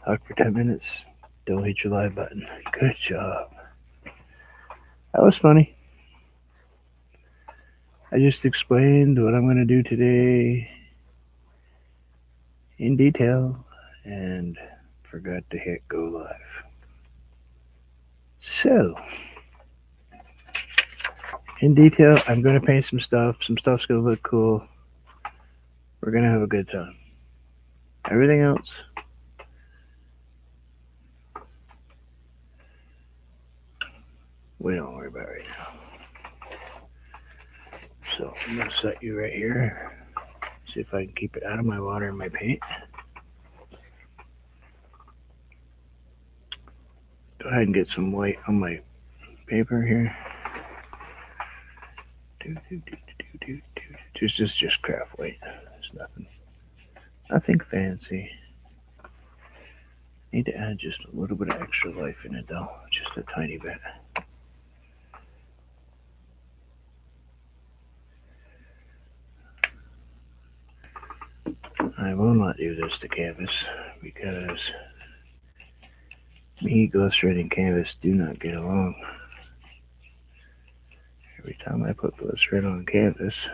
Talk for 10 minutes. Don't hit your live button. Good job. That was funny. I just explained what I'm going to do today in detail and forgot to hit go live. So, in detail, I'm going to paint some stuff. Some stuff's going to look cool. We're going to have a good time. Everything else, we don't worry about right now. So, I'm going to set you right here. See if I can keep it out of my water and my paint. Go ahead and get some white on my paper here. This is just craft white. There's nothing fancy. Need to add just a little bit of extra life in it though, just a tiny bit. I will not do this to canvas because me, glycerin, and canvas do not get along. Every time I put glycerin on canvas,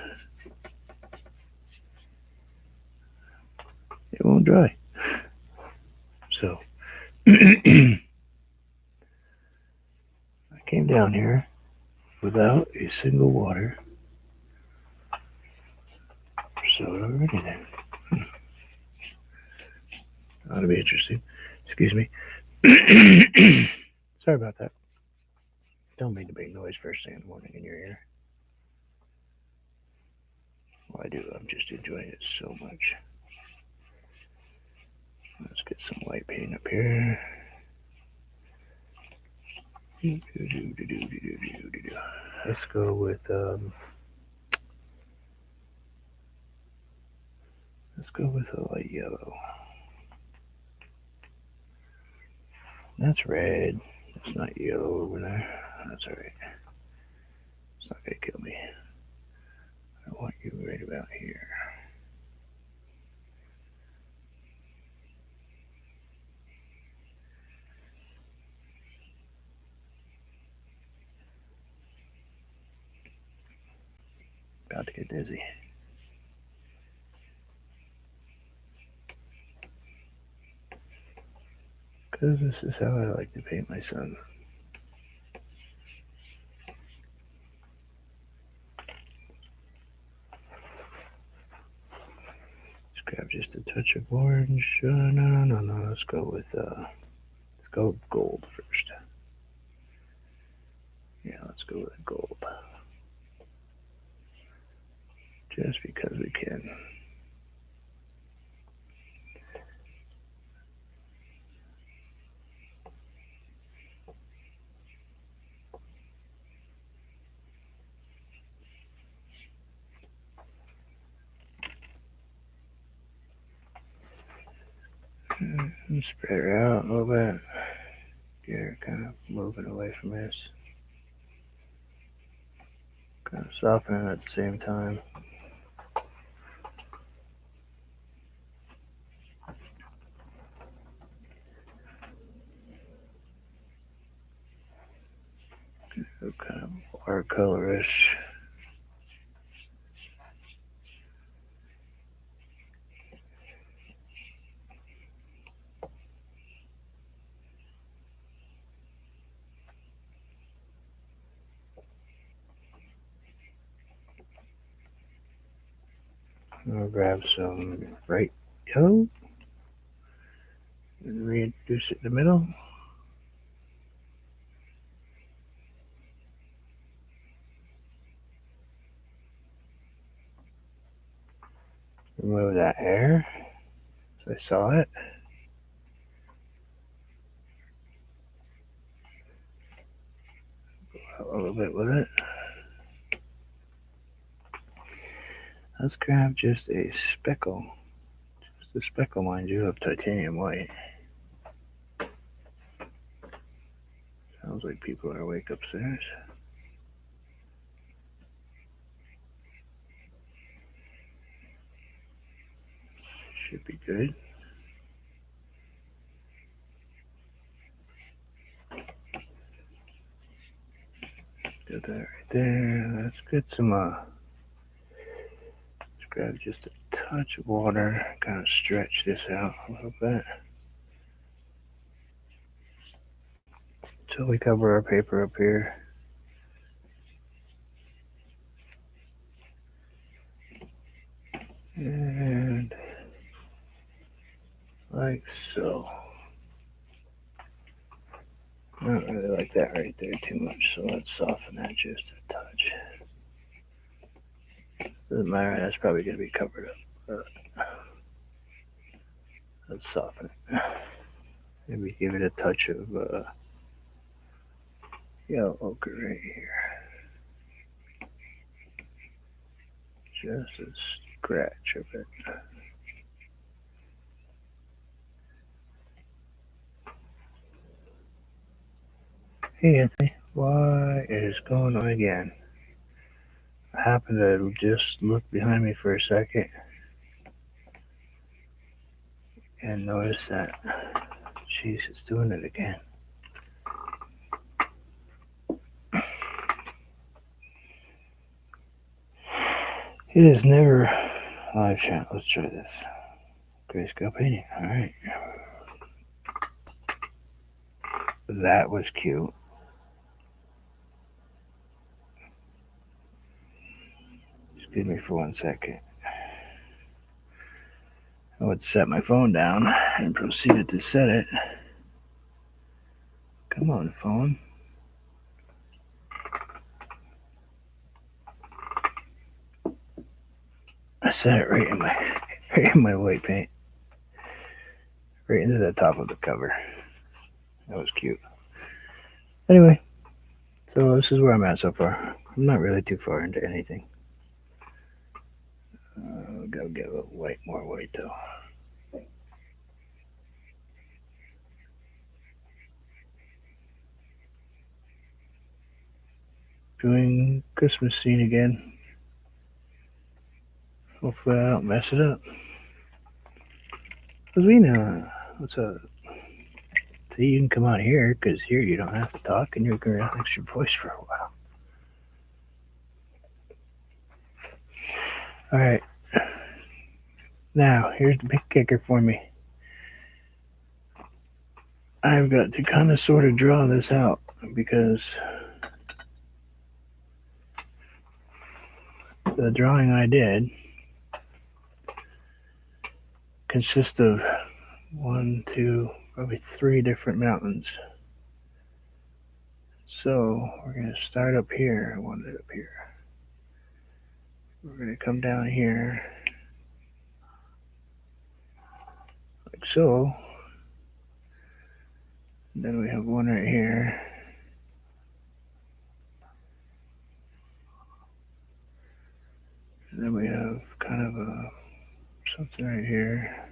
it won't dry. So I came down here without a single water soda or anything. Ought to be interesting. Excuse me. Sorry about that. Don't mean to make noise first thing in the morning in your ear. Well, I do. I'm just enjoying it so much. Let's get some white paint up here. Let's go with a light yellow. That's red. That's not yellow over there. That's alright. It's not gonna kill me. I want you right about here. About to get dizzy. Because this is how I like to paint my son. Let's grab just a touch of orange. No. Let's go with gold first. Yeah, let's go with gold. Just because we can. And spread her out a little bit. Get her kind of moving away from this. Kind of soften it at the same time. So kind of watercolorish. I'll grab some bright yellow and reintroduce it in the middle. Remove that hair so I saw it. A little bit with it. Let's grab just a speckle. Just a speckle, mind you, of titanium white. Sounds like people are awake upstairs. Should be good. that right there. Let's get some, let's grab just a touch of water, kind of stretch this out a little bit. So we cover our paper up here. And like so. I don't really like that right there too much, so let's soften that just a touch. Doesn't matter, that's probably going to be covered up. Let's soften it. Maybe give it a touch of yellow ochre right here. Just a scratch of it. Hey Anthony, why is going on again? I happened to just look behind me for a second and notice that, jeez, it's doing it again. It is never live chat. Let's try this. Grayscale painting. All right. That was cute. Excuse me for 1 second. I would set my phone down and proceeded to set it. Come on, phone. I set it right in my white paint. Right into the top of the cover. That was cute. Anyway, so this is where I'm at so far. I'm not really too far into anything. Gotta get a little white, more white though. Doing Christmas scene again. Hopefully I don't mess it up. Roswina, what's up? See, you can come on here, because here you don't have to talk and you can relax your voice for a while. Alright. Now, here's the big kicker for me. I've got to kind of sort of draw this out, because the drawing I did consists of 1, 2, probably 3 different mountains. So we're going to start up here. I want it up here. We're going to come down here like so. And then we have one right here. And then we have kind of something right here.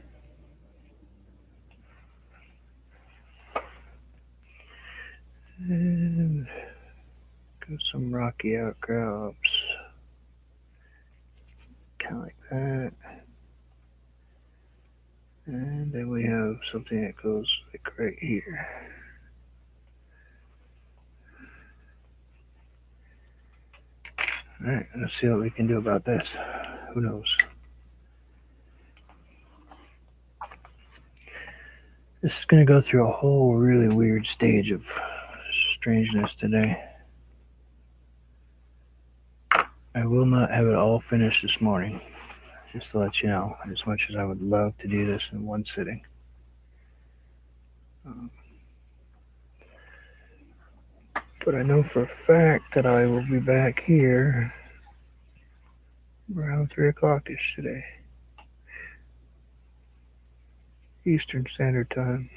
And got some rocky outcrops. Kind of like that. And then we have something that goes like right here. Alright, let's see what we can do about this. Who knows? This is going to go through a whole really weird stage of strangeness today. I will not have it all finished this morning, just to let you know, as much as I would love to do this in one sitting. But I know for a fact that I will be back here around 3 o'clock-ish today. Eastern Standard Time.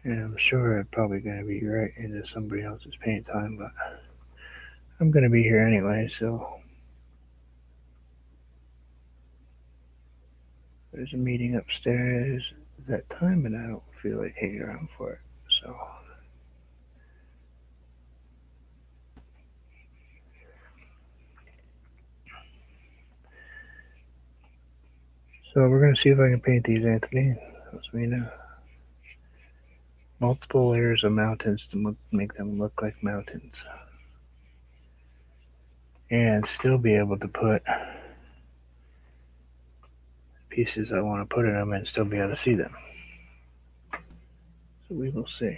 And I'm sure I'm probably going to be right into somebody else's paint time, but I'm going to be here anyway, so there's a meeting upstairs at that time, and I don't feel like hanging around for it. So So we're going to see if I can paint these, Anthony. As we know, multiple layers of mountains to make them look like mountains. And still be able to put pieces I want to put in them and still be able to see them. So we will see.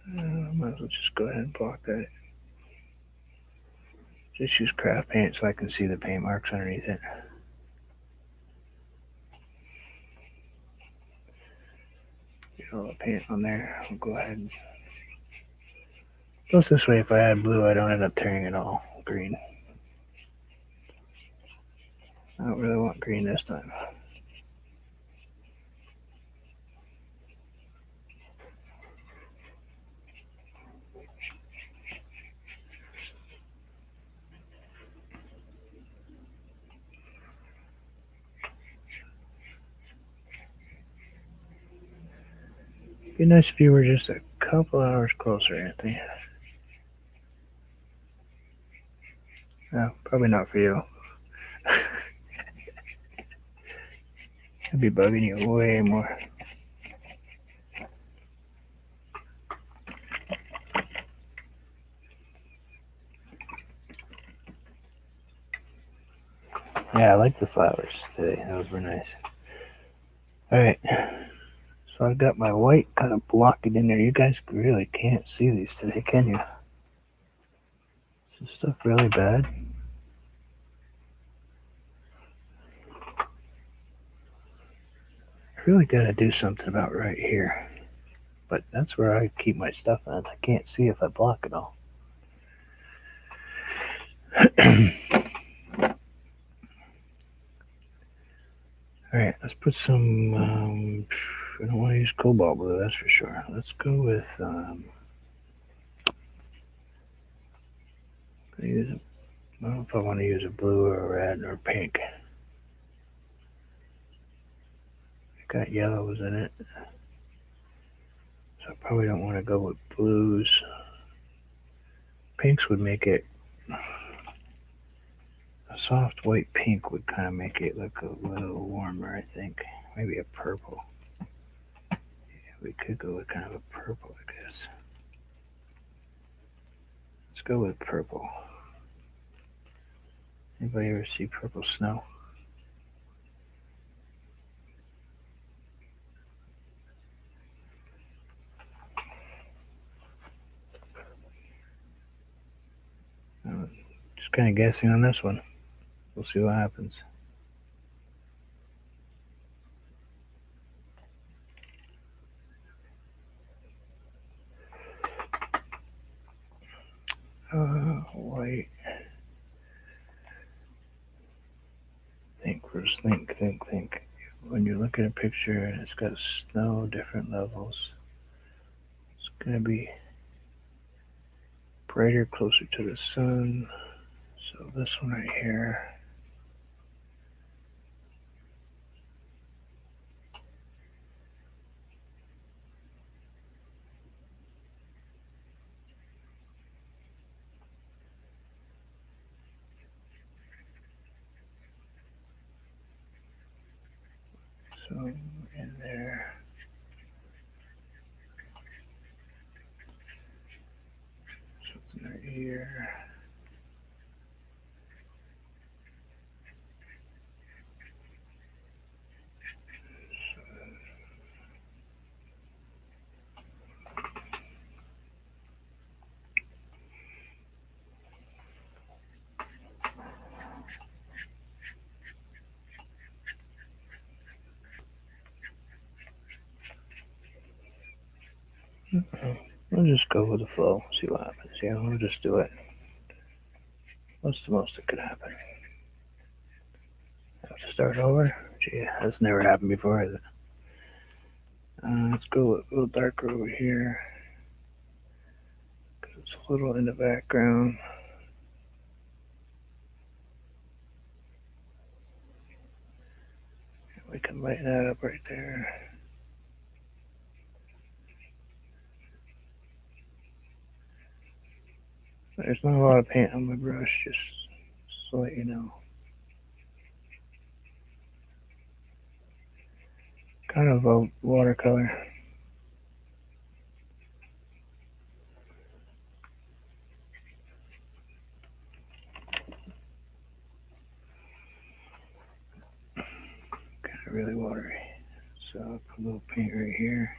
Might as well just go ahead and block that. Just use craft paint so I can see the paint marks underneath it. Get all the paint on there. I'll go ahead and... Plus this way, if I add blue, I don't end up tearing it all green. I don't really want green this time. Be nice if you were just a couple hours closer, Anthony. No, probably not for you. I'd be bugging you way more. Yeah, I like the flowers today. That was very nice. Alright. So I've got my white kind of blocking in there. You guys really can't see these today, can you? Is this stuff really bad? I really gotta do something about right here. But that's where I keep my stuff in. I can't see if I block it all. Alright, let's put some, I don't want to use cobalt blue, that's for sure. Let's go with, I don't know if I want to use a blue or a red or pink. Got yellows in it. So I probably don't want to go with blues. Pinks would make it, a soft white pink would kind of make it look a little warmer, I think. Maybe a purple. Yeah, we could go with kind of a purple, I guess. Let's go with purple. Anybody ever see purple snow? Just kind of guessing on this one. We'll see what happens. White. Think first. Think. When you look at a picture and it's got snow, different levels, it's gonna be brighter, closer to the sun. So this one right here. So in there. Something right here. We'll just go with the flow, see what happens. Yeah, we'll just do it. What's the most that could happen? Have to start over? Gee, that's never happened before, has it? Let's go a little darker over here. Because it's a little in the background. We can lighten that up right there. There's not a lot of paint on my brush, just so let you know. kind of a watercolor. Kind of really watery. So I'll put a little paint right here.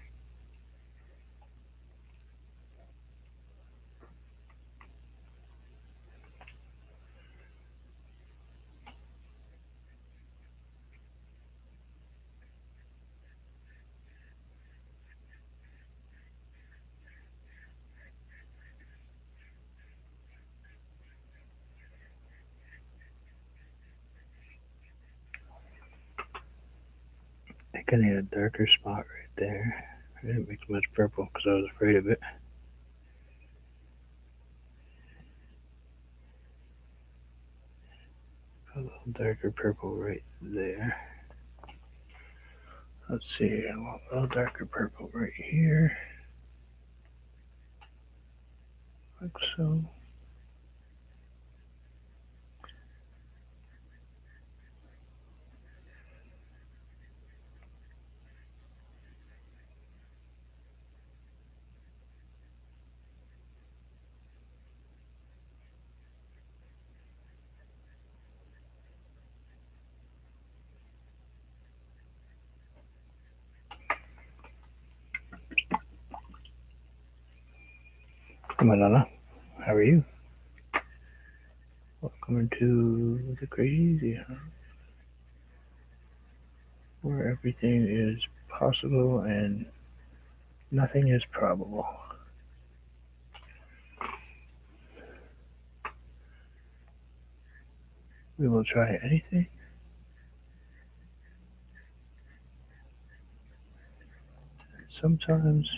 I think I need a darker spot right there. I didn't mix much purple because I was afraid of it. A little darker purple right there. Let's see, I want a little darker purple right here. Like so. Malala, how are you? Welcome to the crazy house, where everything is possible and nothing is probable. We will try anything. Sometimes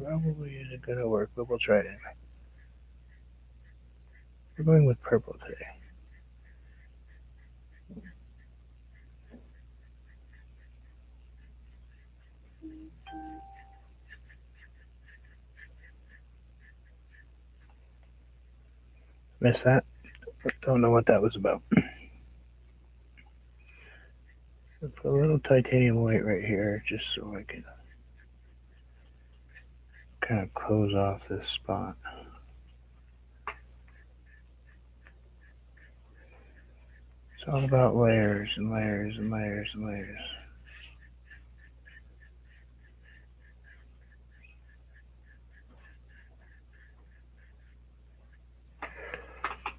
probably isn't gonna work, but we'll try it anyway. We're going with purple today. Missed that? Don't know what that was about. Put a little titanium white right here just so I can kind of close off this spot. It's all about layers and layers and layers and layers.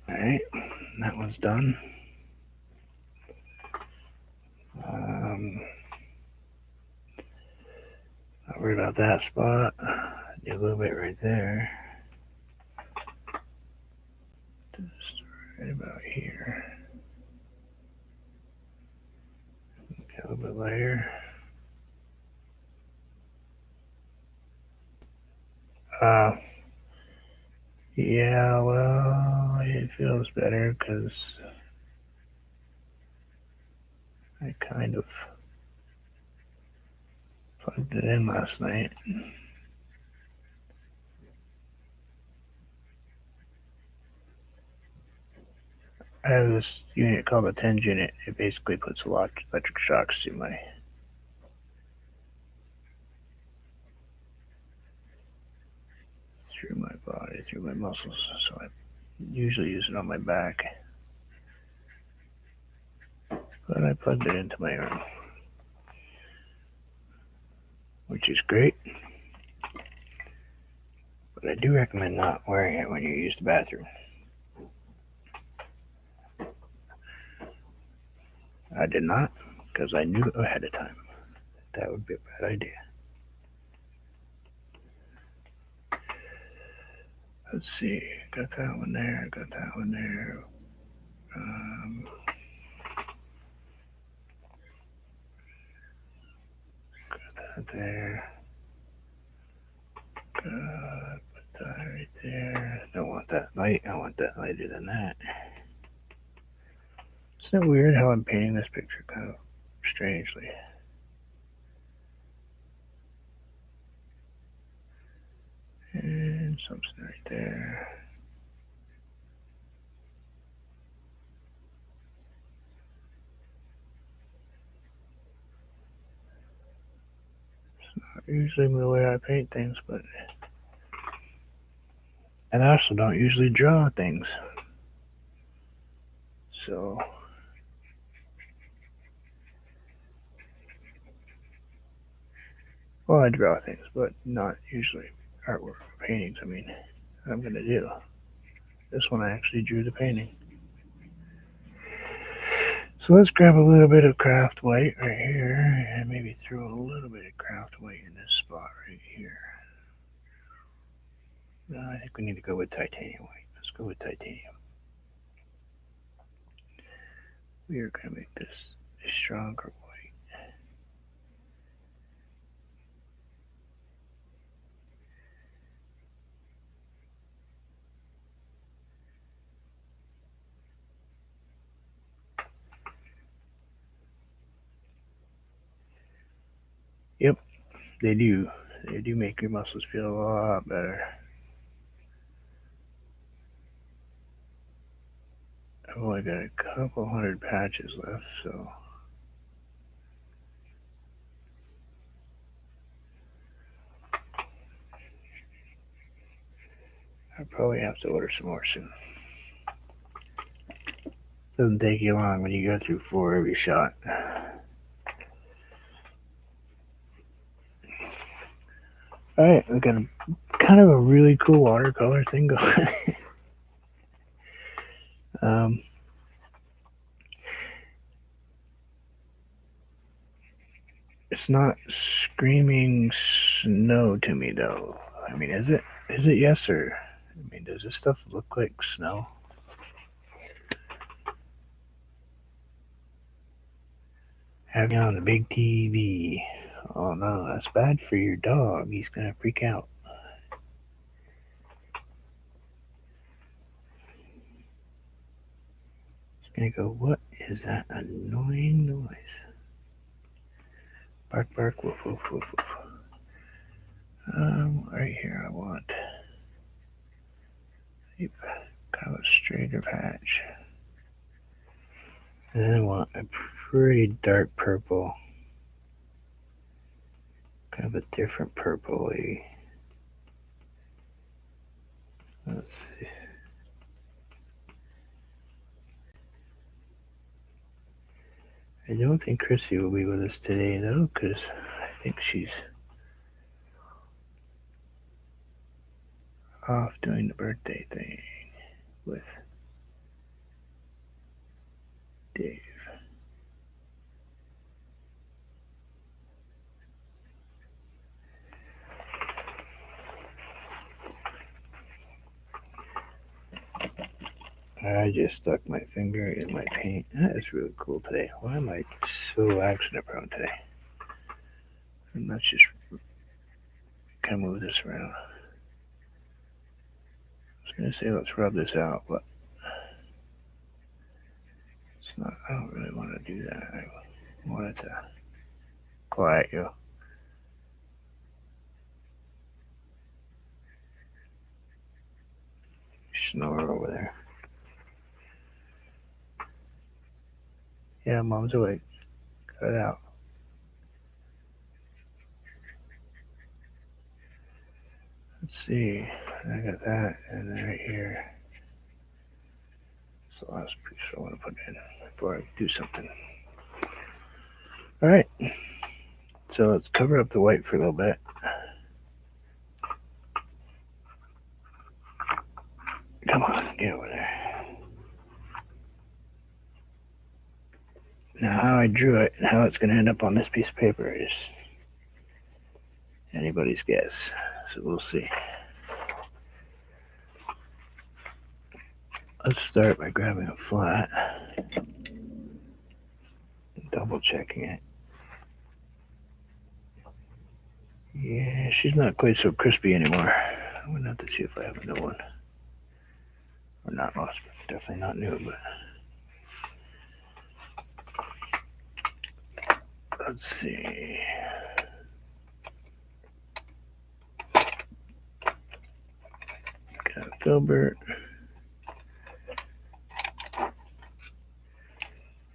Alright, that one's done. Not worried about that spot. Do a little bit right there. Just right about here. Get a little bit lighter. Yeah, well, it feels better because I kind of plugged it in last night. I have this unit called a TENS unit. It basically puts a lot of electric shocks through my body, through my muscles. So I usually use it on my back. But I plugged it into my arm, which is great. But I do recommend not wearing it when you use the bathroom. I did not, because I knew ahead of time that would be a bad idea. Let's see, got that one there, got that one there. Got that there. Put that right there. Don't want that light, I want that lighter than that. Isn't it weird how I'm painting this picture kind of strangely? And something right there. usually the way I paint things, but and I also don't usually draw things. So, well, I draw things, but not usually artwork or paintings. I mean, I'm gonna do. This one I actually drew the painting. So let's grab a little bit of craft white right here and maybe throw a little bit of craft white in this spot right here. No, I think we need to go with titanium white. Let's go with titanium. We are going to make this a stronger white. Yep, they do. They do make your muscles feel a lot better. I've only got a couple hundred patches left, so I probably have to order some more soon. Doesn't take you long when you go through 4 every shot. Alright, we got a kind of a really cool watercolor thing going. It's not screaming snow to me though. I mean, is it? Is it yes or? I mean, does this stuff look like snow? Having on the big TV. Oh no, that's bad for your dog. He's gonna freak out. He's gonna go, what is that annoying noise? Bark, bark, woof, woof, woof, woof. Right here I want kind of a straighter patch. And then I want a pretty dark purple. Kind of a different purpley. Let's see. I don't think Chrissy will be with us today though, because I think she's off doing the birthday thing with Dave. I just stuck my finger in my paint. That is really cool today. Why am I so accident prone today? And let's just kind of move this around. I was gonna say let's rub this out, but it's not. I don't really want to do that. I wanted to quiet you. Snore over there. Yeah, mom's awake. Cut it out. Let's see. I got that, and then right here. It's the last piece I want to put in before I do something. All right. So let's cover up the white for a little bit. Come on, get over there. Now, how I drew it and how it's going to end up on this piece of paper is anybody's guess. So we'll see. Let's start by grabbing a flat and double checking it. Yeah, she's not quite so crispy anymore. I'm going to have to see if I have a new one. Or not lost, definitely not new, but let's see. Got Filbert.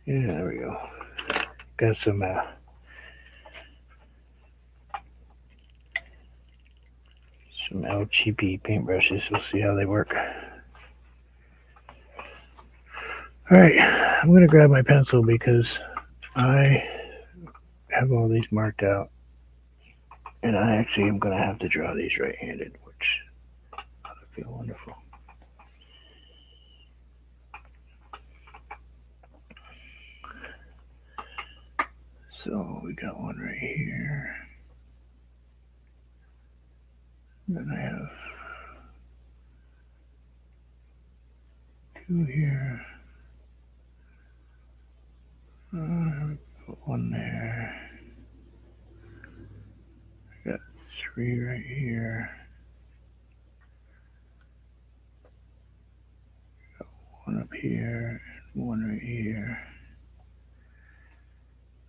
Yeah, there we go. Got some LGP paintbrushes. We'll see how they work. Alright, I'm going to grab my pencil because I have all these marked out. And I actually am going to have to draw these right-handed, which I feel wonderful. So we got one right here. Then I have two here. Put one there. I got three right here. Got one up here and one right here.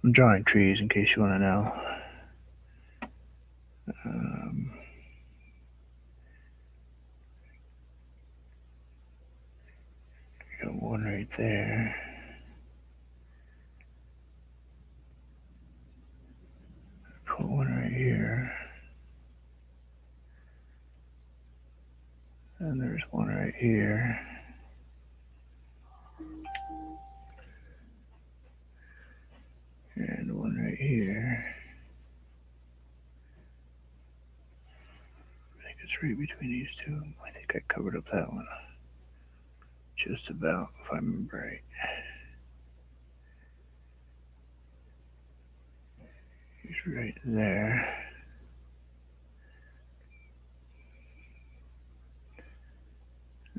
I'm drawing trees in case you want to know. Got one right there. Put one right here. And there's one right here. And one right here. I think it's right between these two. I think I covered up that one. Just about, if I remember right. He's right there.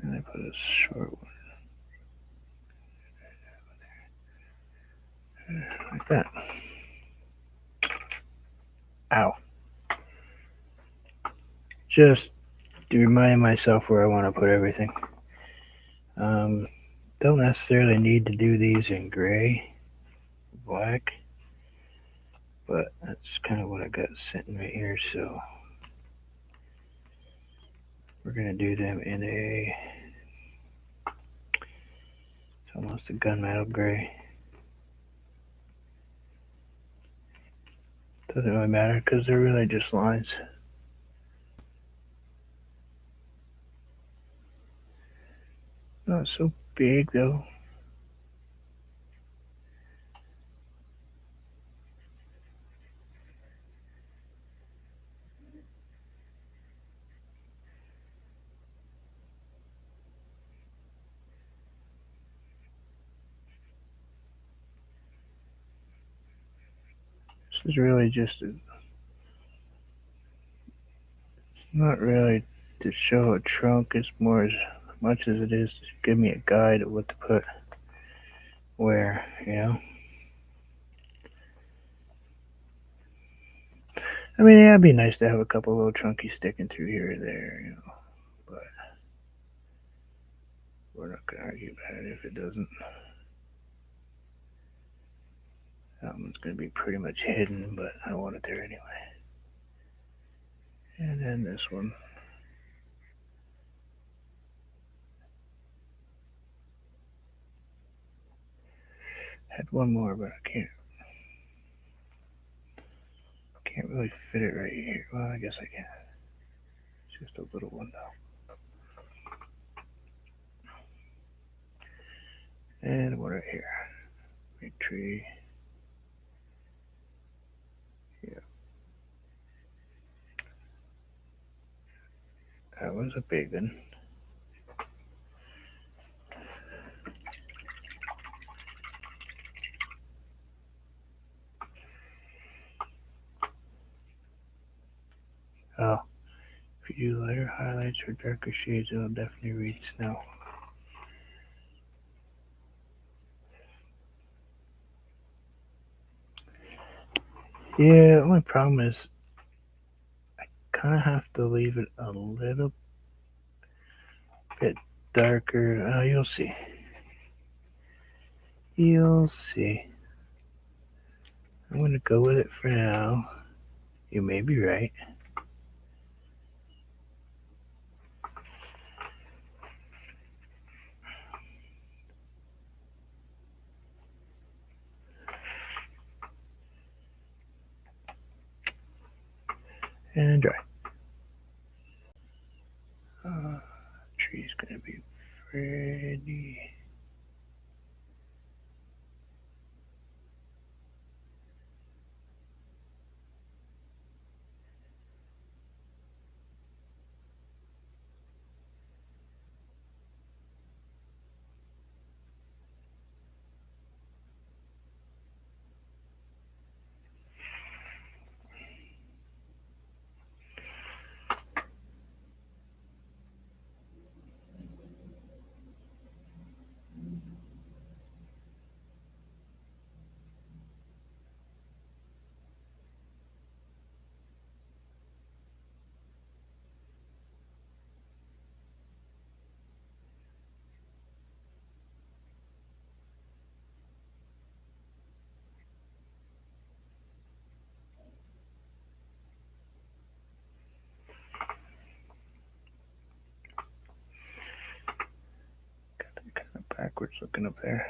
And I put a short one. Like that. Ow. Just to remind myself where I want to put everything. Don't necessarily need to do these in gray, black, but that's kind of what I got sitting right here, so we're going to do them in it's almost a gunmetal gray. Doesn't really matter because they're really just lines. Not so big though. This is really just it's not really to show a trunk. It's more as much as it is to give me a guide of what to put where, you know. I mean, yeah, it'd be nice to have a couple little trunkies sticking through here or there, you know, but we're not going to argue about it if it doesn't. That one's going to be pretty much hidden, but I want it there anyway. And then this one. Had one more, but I can't really fit it right here. Well, I guess I can. It's just a little one though. And one right here. Big tree. Yeah. That was a big one. Oh, if you do lighter highlights or darker shades, it'll definitely read snow. Yeah, the only problem is I kind of have to leave it a little bit darker. Oh, you'll see. You'll see. I'm going to go with it for now. You may be right. And dry. ready. Got that kind of backwards looking up there.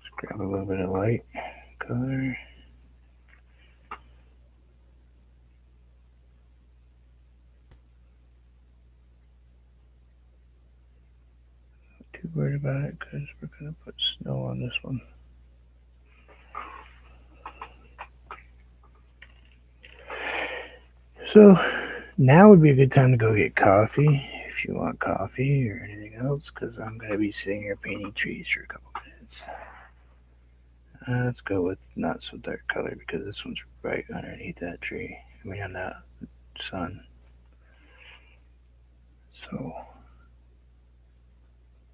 Just grab a little bit of light color. Not too worried about it because we're going to put snow on this one. So now would be a good time to go get coffee if you want coffee or anything else, because I'm going to be sitting here painting trees for a couple minutes. Let's go with not so dark color because this one's right underneath that tree. I mean, on that sun. So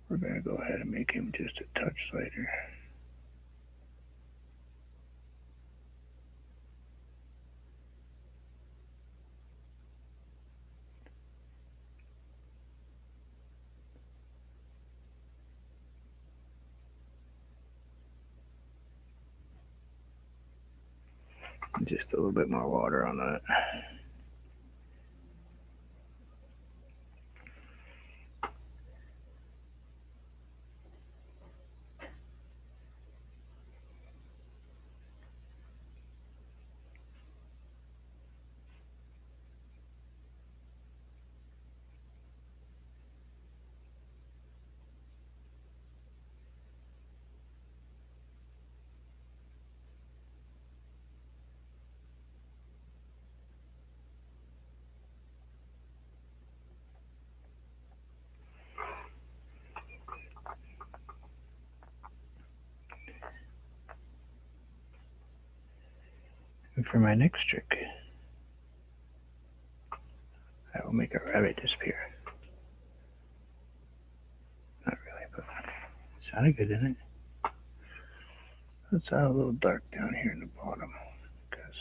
we're going to go ahead and make him just a touch lighter. Just a little bit more water on that. And for my next trick, I will make a rabbit disappear. Not really, but it sounded good, didn't it? Let's add a little dark down here in the bottom because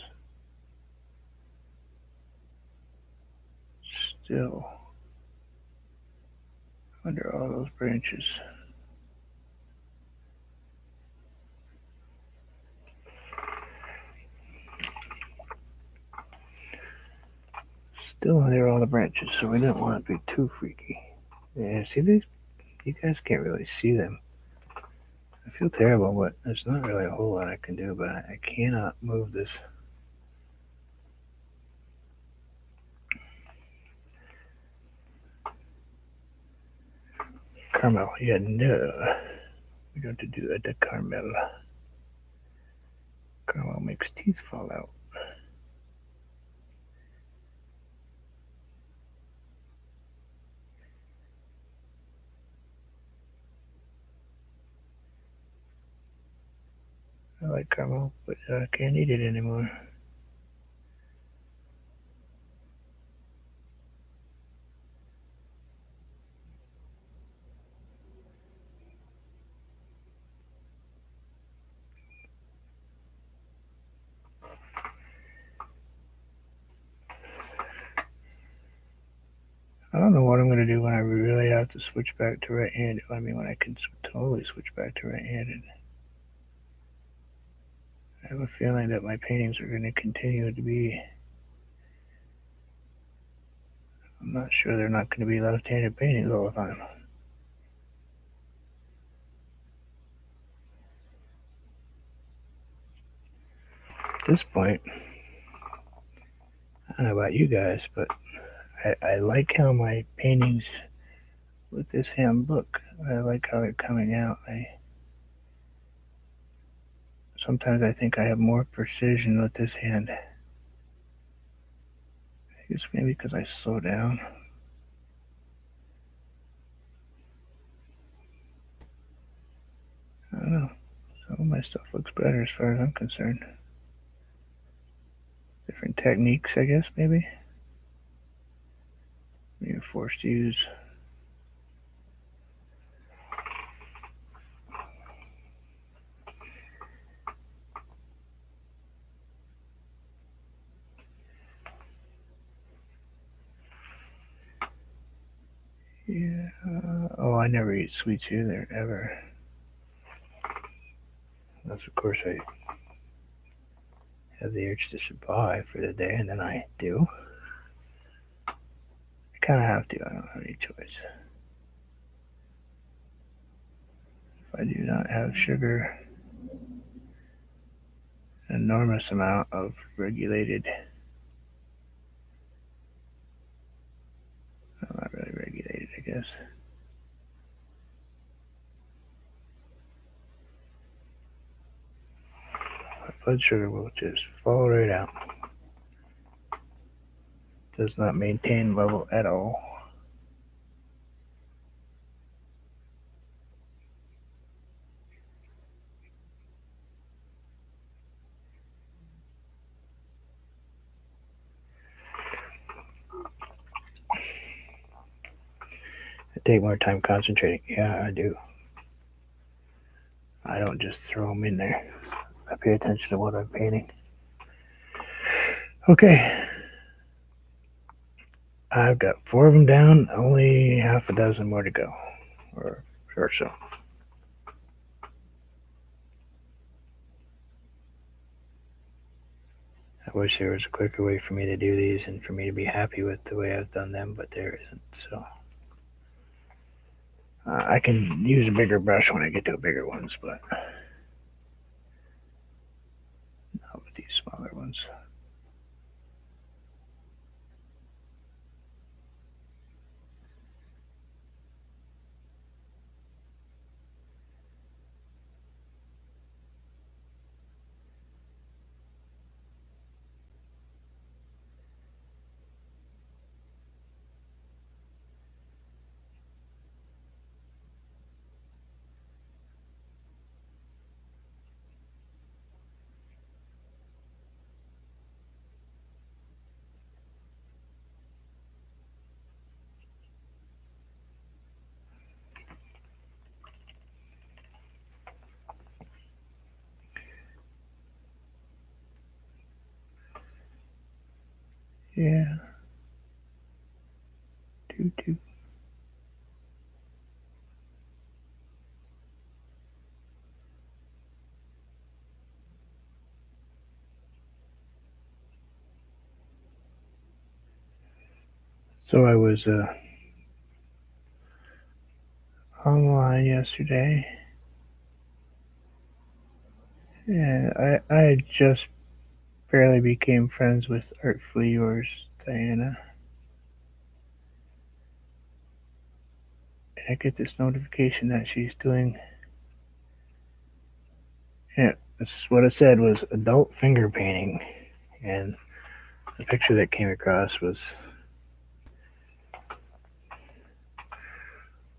still under all those branches. Still under all the branches, so we didn't want it to be too freaky. Yeah, see these? You guys can't really see them. I feel terrible, but there's not really a whole lot I can do, but I cannot move this. Caramel, yeah, no. We don't have to do that to caramel. Caramel makes teeth fall out. I like caramel, but I can't eat it anymore. I don't know what I'm going to do when I really have to switch back to right-handed. I mean, when I can totally switch back to right-handed. I have a feeling that my paintings are going to continue to be I'm not sure they're not going to be left-handed paintings all the time. At this point, I don't know about you guys, but I like how my paintings with this hand look. I like how they're coming out. Sometimes I think I have more precision with this hand. I guess maybe because I slow down. I don't know. Some of my stuff looks better as far as I'm concerned. Different techniques, I guess, maybe. You're forced to use. Yeah. Oh, I never eat sweets either, ever. Unless, of course, I have the urge to survive for the day, and then I do. I kind of have to. I don't have any choice. If I do not have sugar, an enormous amount of regulated, well, not really regulated, I guess. My blood sugar will just fall right out. Does not maintain level at all. I take more time concentrating. Yeah, I do. I don't just throw them in there. I pay attention to what I'm painting. Okay. I've got 4 of them down, only half a dozen more to go, or so. I wish there was a quicker way for me to do these and for me to be happy with the way I've done them, but there isn't. So I can use a bigger brush when I get to bigger ones, but not with these smaller ones. Yeah. Doo-doo. So I was online yesterday. Yeah, I just barely became friends with Artfully Yours, Diana. And I get this notification that she's doing. Yeah, that's what it said was adult finger painting. And the picture that came across was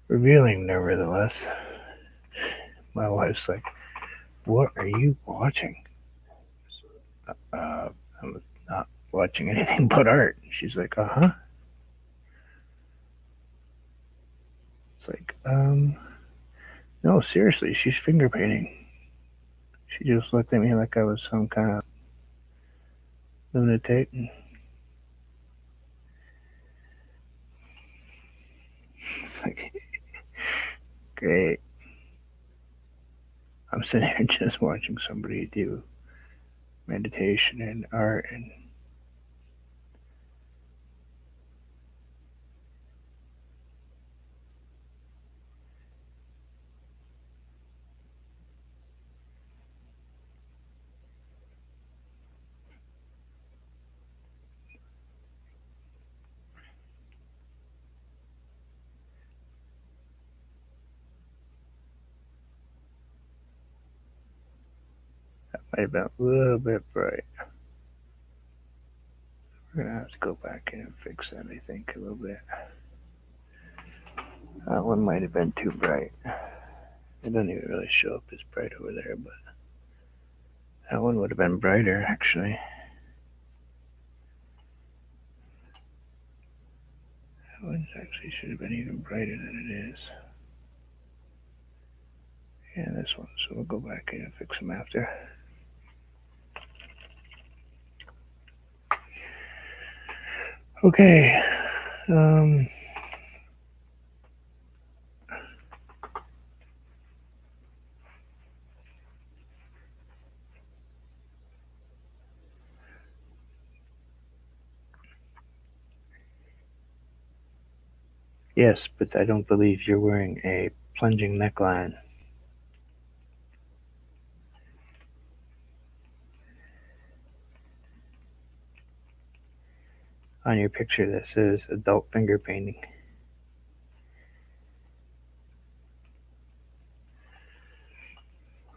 revealing, nevertheless. My wife's like, "What are you watching?" I'm not watching anything but art. She's like, "Uh huh." It's like, no, seriously, she's finger painting. She just looked at me like I was some kind of lunatic. And it's like, great. I'm sitting here just watching somebody do meditation and art, and might have been a little bit bright. We're gonna have to go back in and fix that, I think, a little bit. That one might have been too bright. It doesn't even really show up as bright over there, but that one would have been brighter, actually. That one actually should have been even brighter than it is. Yeah, this one. So we'll go back in and fix them after. Okay. Yes, but I don't believe you're wearing a plunging neckline. On your picture that says adult finger painting.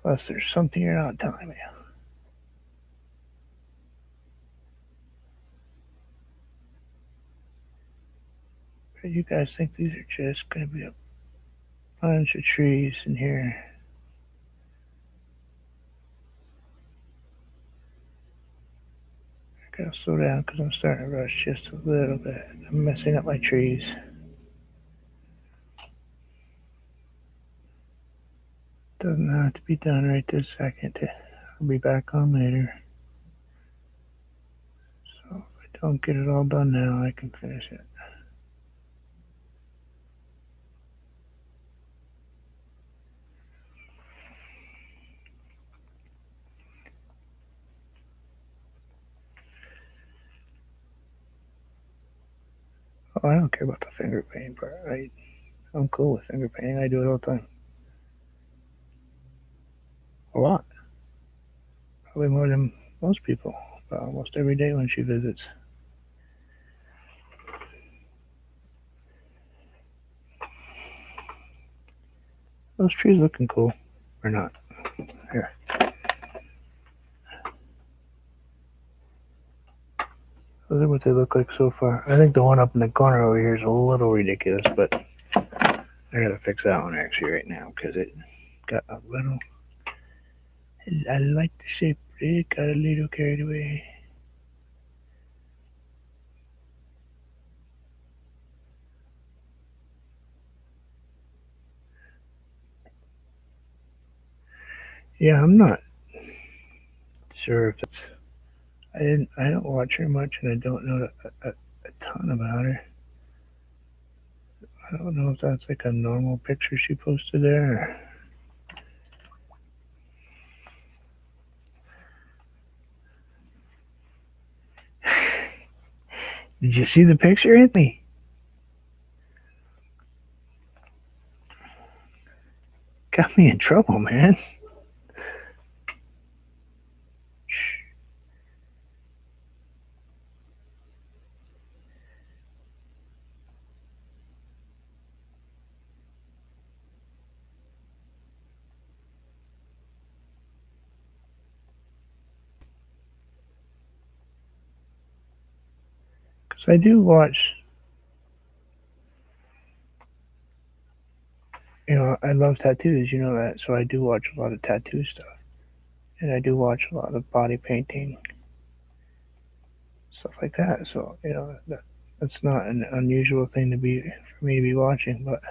Plus, there's something you're not telling me. You guys think these are just going to be a bunch of trees in here? I gotta slow down because I'm starting to rush just a little bit. I'm messing up my trees. Doesn't have to be done right this second. I'll be back on later. So if I don't get it all done now, I can finish it. Oh, I don't care about the finger painting part. I'm cool with finger painting. I do it all the time. A lot. Probably more than most people. Almost every day when she visits. Those trees looking cool. Or not. Here. Those are what they look like so far. I think the one up in the corner over here is a little ridiculous, but I gotta fix that one actually right now because it got a little. I like the shape, but it got a little carried away. Yeah, I'm not sure if it's. I don't watch her much, and I don't know a ton about her. I don't know if that's like a normal picture she posted there. Did you see the picture, Anthony? Got me in trouble, man. Shh. Because I do watch. I love tattoos, you know that. So I do watch a lot of tattoo stuff. And I do watch a lot of body painting, stuff like that. So, that's not an unusual thing for me to be watching. But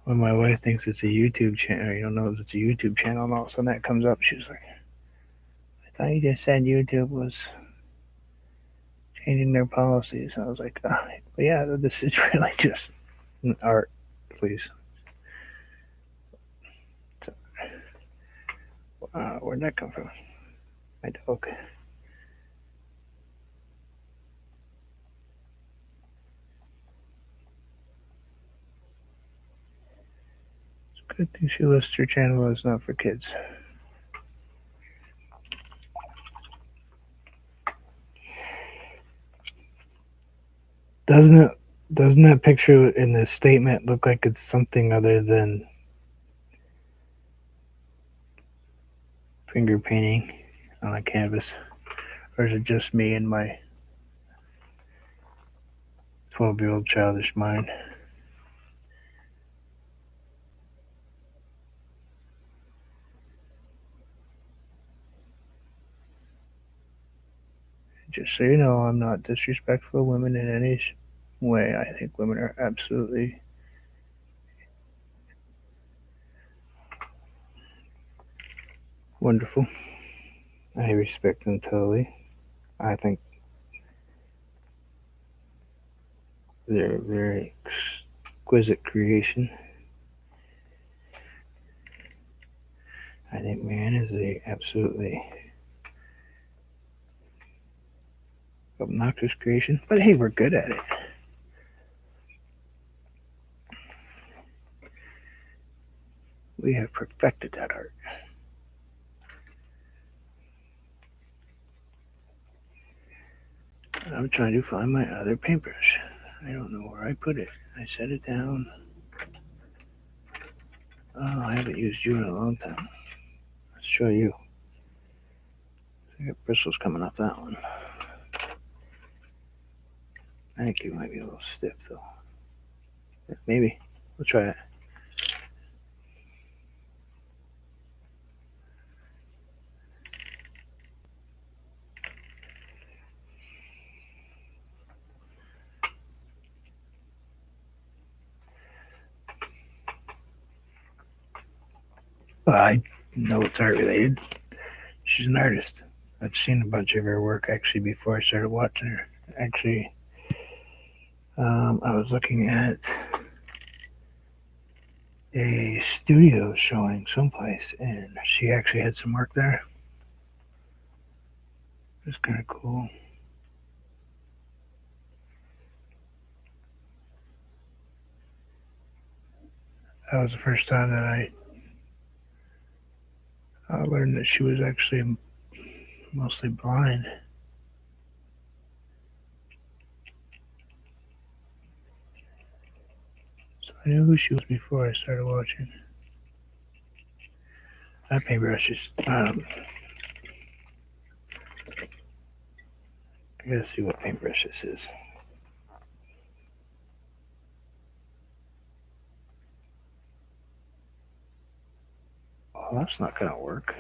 when my wife thinks it's a YouTube channel, knows it's a YouTube channel, and all of a sudden that comes up, she's like, I thought you just said YouTube was changing their policies. And I was like, but yeah, this is really just an art, please. So, where'd that come from? My dog. It's a good thing she lists her channel as not for kids. Doesn't that picture in the statement look like it's something other than finger painting on a canvas, or is it just me and my 12-year-old childish mind? Just so you know, I'm not disrespectful of women in any way. I think women are absolutely wonderful. I respect them totally. I think they're a very exquisite creation. I think man is a absolutely obnoxious creation, but hey, we're good at it. We have perfected that art. I'm trying to find my other paintbrush. I don't know where I put it. I set it down. Oh, I haven't used you in a long time. Let's show you. I got bristles coming off that one. I think you might be a little stiff though. Maybe. We'll try it. I know it's art related. She's an artist. I've seen a bunch of her work actually before I started watching her. Actually, I was looking at a studio showing someplace, and she actually had some work there. It was kind of cool. That was the first time that I learned that she was actually mostly blind. So I knew who she was before I started watching. That paintbrush is. I gotta see what paintbrush this is. Oh, that's not gonna work.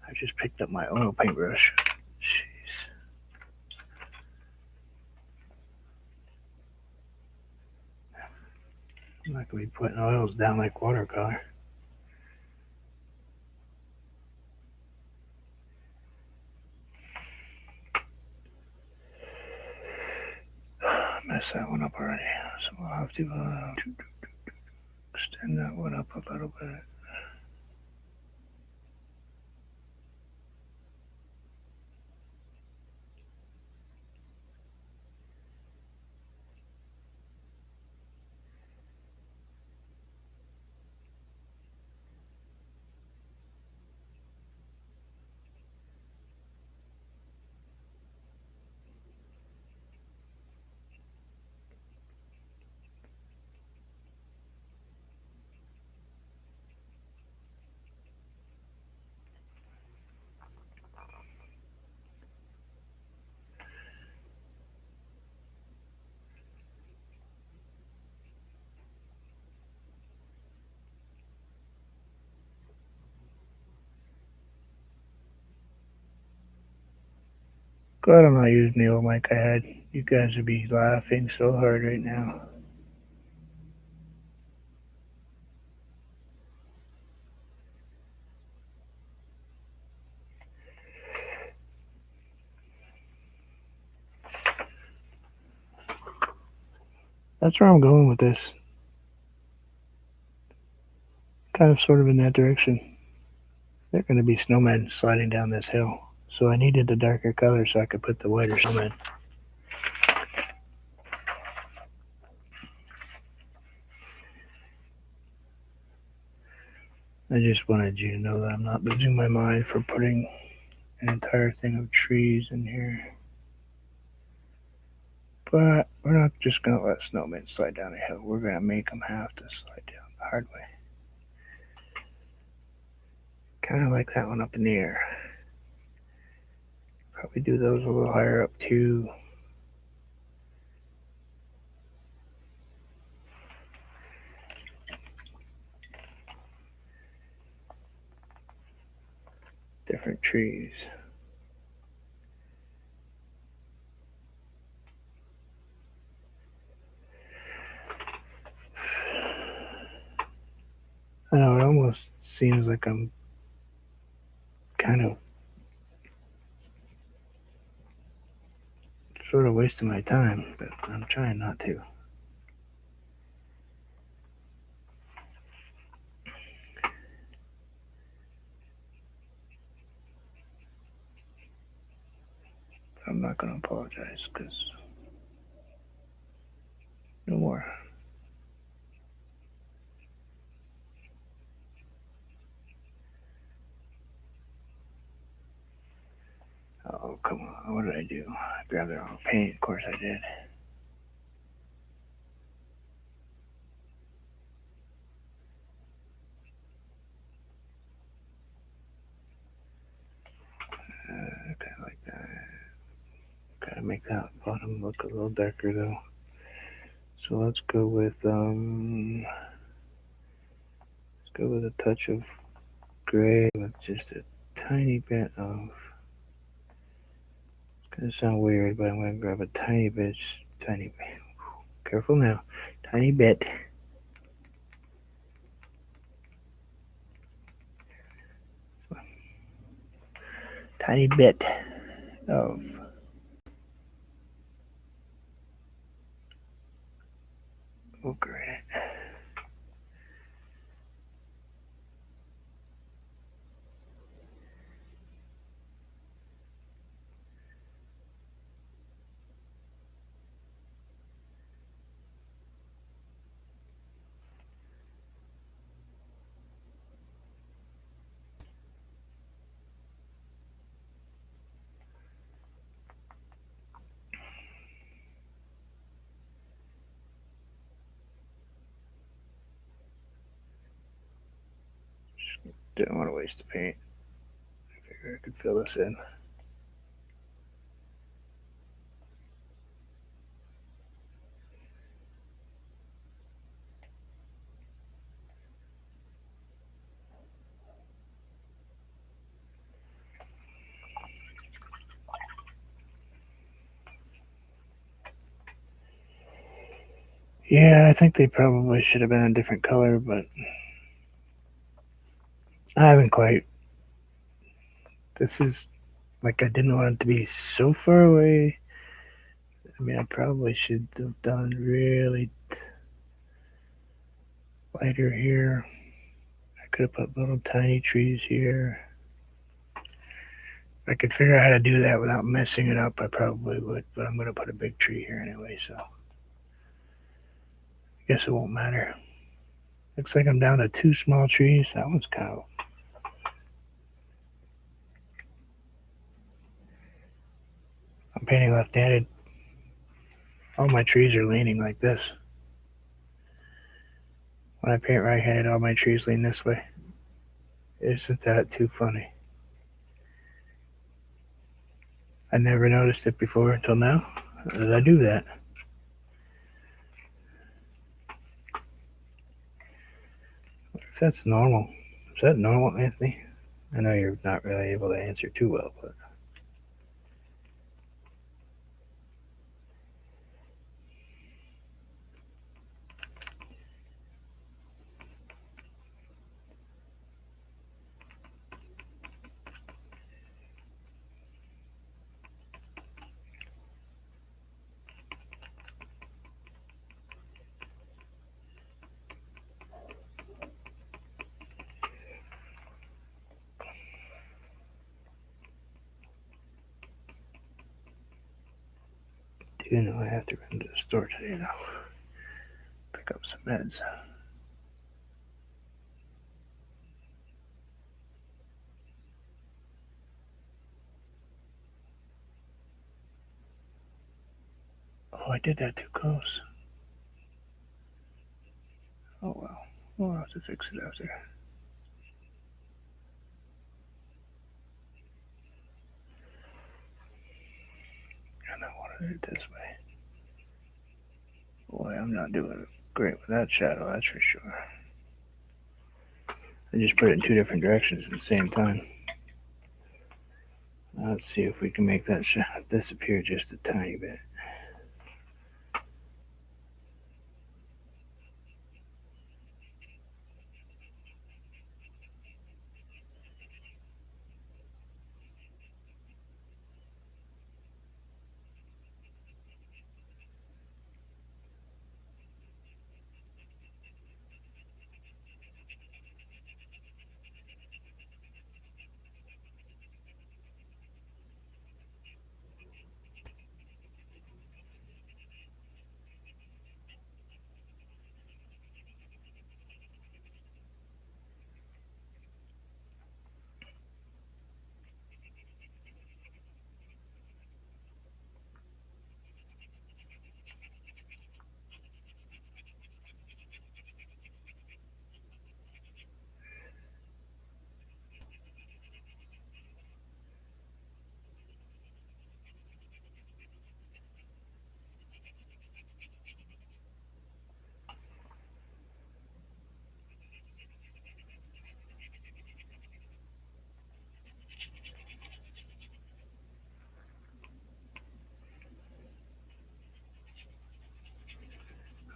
I just picked up my oil paintbrush. Jeez. I'm not gonna be putting oils down like watercolor. Messed that one up already. So we'll have to extend that one up a little bit. Glad I'm not using the old mic I had. You guys would be laughing so hard right now. That's where I'm going with this. Kind of sort of in that direction. They're going to be snowmen sliding down this hill. So I needed the darker color so I could put the whiter snowmen. I just wanted you to know that I'm not losing my mind for putting an entire thing of trees in here. But we're not just going to let snowmen slide down a hill. We're going to make them have to slide down the hard way. kind of like that one up in the air. Probably do those a little higher up too. Different trees. I know it almost seems like I'm kind of sort of wasting my time, but I'm trying not to. But I'm not going to apologize because no more. Oh, come on. What did I do? I grabbed the wrong paint. Of course I did. Kind of like that. Gotta make that bottom look a little darker though. So let's go with a touch of gray with just a tiny bit of. It's gonna sound weird, but I'm gonna grab a tiny bit. Careful now. Tiny bit. Tiny bit of ochre in it. Didn't want to waste the paint. I figured I could fill this in. Yeah, I think they probably should have been a different color, but I haven't quite. This is like I didn't want it to be so far away. I mean, I probably should have done really lighter here. I could have put little tiny trees here. If I could figure out how to do that without messing it up, I probably would, but I'm going to put a big tree here anyway, so I guess it won't matter. Looks like I'm down to 2 small trees. That one's kind of. I'm painting left handed. All my trees are leaning like this. When I paint right handed, all my trees lean this way. Isn't that too funny? I never noticed it before until now. How did I do that? If that's normal. Is that normal, Anthony? I know you're not really able to answer too well, but. Do you know I have to run to the store today now? Pick up some meds. Oh, I did that too close. Oh well. We'll have to fix it after. put it this way. Boy, I'm not doing great with that shadow, that's for sure. I just put it in two different directions at the same time. Let's see if we can make that disappear just a tiny bit.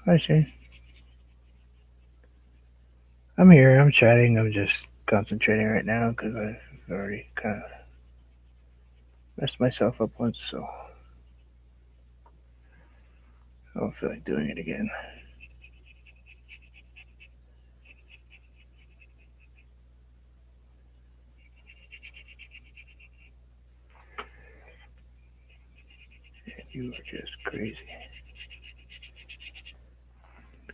Hi, Shane. I'm here. I'm chatting. I'm just concentrating right now because I've already kind of messed myself up once, so I don't feel like doing it again. And you are just crazy.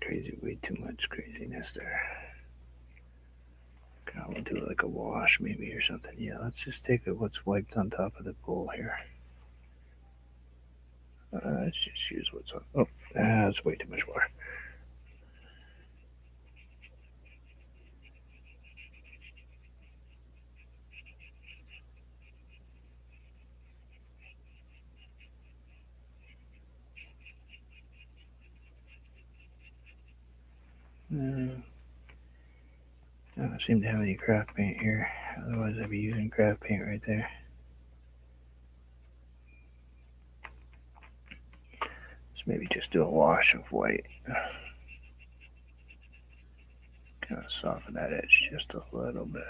Crazy, way too much craziness there. I'll do like a wash maybe or something. Yeah, let's just take what's wiped on top of the bowl here. Let's just use what's on. Oh, that's way too much water. I don't seem to have any craft paint here. Otherwise, I'd be using craft paint right there. So maybe just do a wash of white. Kind of soften that edge just a little bit.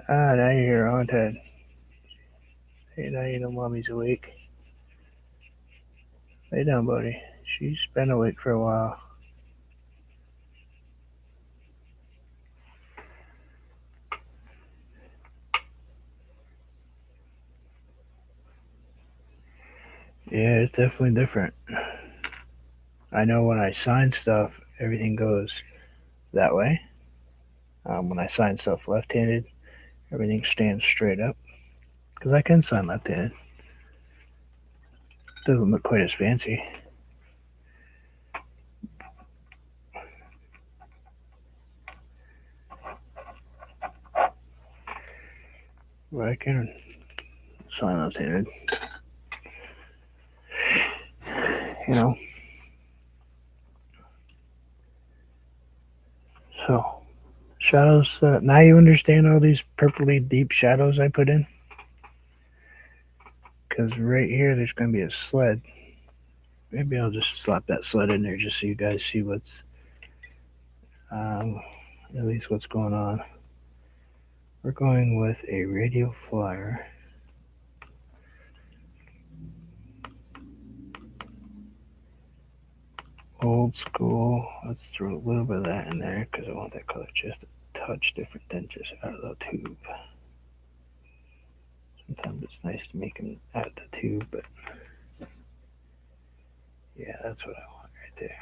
Now you're here, on Ted. Hey, now you know mommy's awake. Lay down, buddy. She's been awake for a while. Yeah, it's definitely different. I know when I sign stuff, everything goes that way. When I sign stuff left-handed, everything stands straight up. Because I can sign left-handed. Doesn't look quite as fancy. But I can sign left-handed. You know. So, shadows. Now you understand all these purpley deep shadows I put in? Because right here, there's going to be a sled. Maybe I'll just slap that sled in there just so you guys see what's, at least what's going on. We're going with a radio flyer. Old school. Let's throw a little bit of that in there because I want that color just a touch different than just out of the tube. Sometimes it's nice to make them out of the tube, but yeah, that's what I want right there.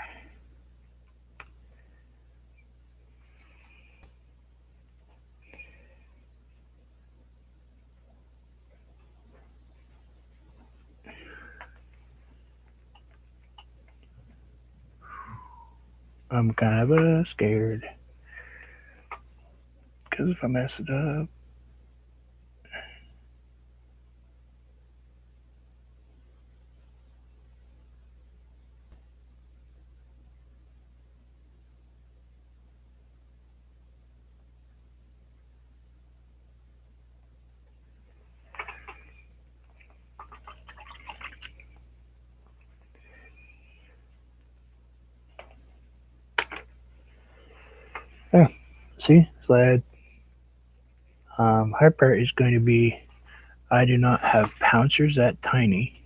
I'm kind of scared. Because if I mess it up, see, sled. Hard part is going to be I do not have pouncers that tiny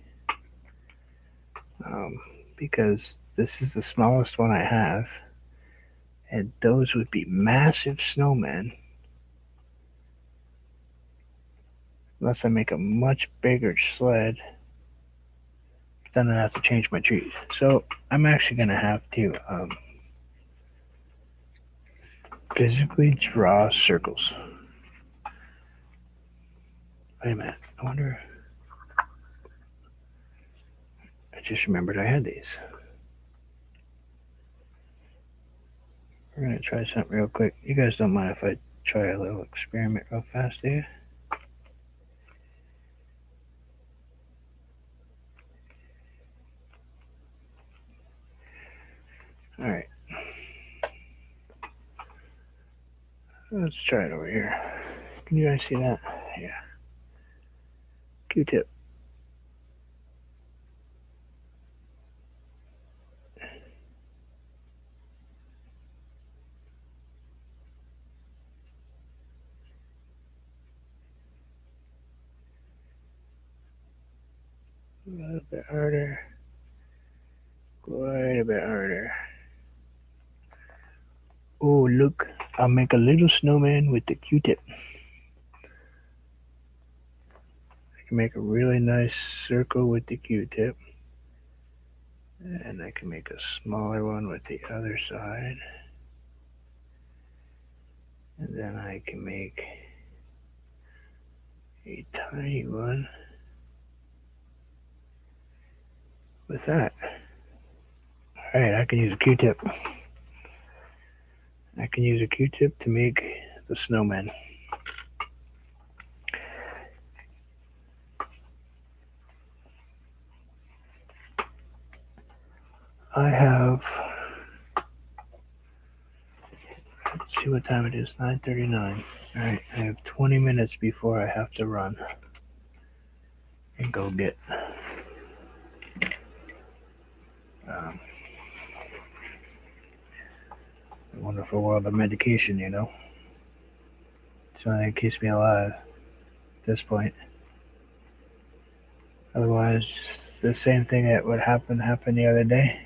because this is the smallest one I have, and those would be massive snowmen unless I make a much bigger sled. Then I have to change my trees. So I'm actually going to have to physically draw circles. Wait a minute. I wonder. I just remembered I had these. We're going to try something real quick. You guys don't mind if I try a little experiment real fast, do you? All right. Let's try it over here. Can you guys see that? Yeah. Q-tip. A little bit harder. Quite a bit harder. Oh, look. I'll make a little snowman with the Q-tip. I can make a really nice circle with the Q-tip. And I can make a smaller one with the other side. And then I can make a tiny one with that. Alright, I can use a Q-tip. I can use a Q-tip to make the snowman. I have, let's see what time it is, 9:39. Alright, I have 20 minutes before I have to run and go get the wonderful world of medication, you know. It's the only thing that keeps me alive at this point. Otherwise, the same thing that would happen happened the other day.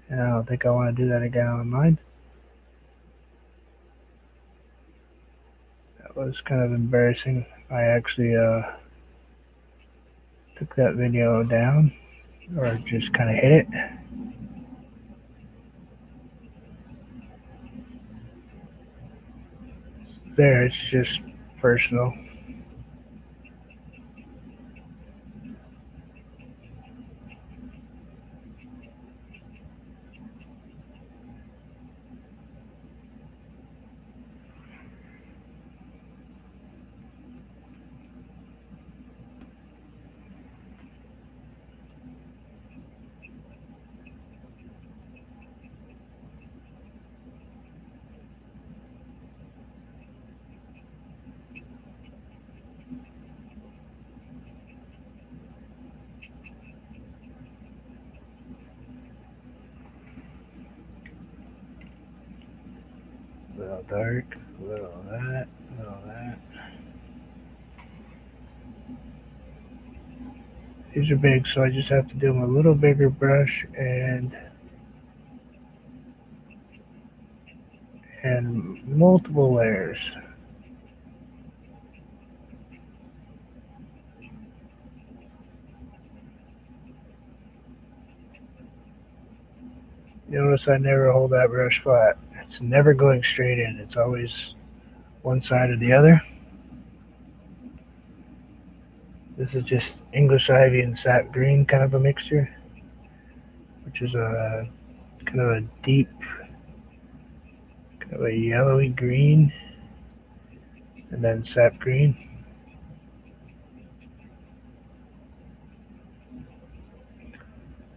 And I don't think I want to do that again online. That was kind of embarrassing. I actually took that video down or just kind of hit it. There, it's just personal. A little dark, a little that, a little that. These are big, so I just have to do them a little bigger brush and multiple layers. Notice I never hold that brush flat. It's never going straight in. It's always one side or the other. This is just English ivy and sap green kind of a mixture, which is a kind of a deep, kind of a yellowy green. and then sap green.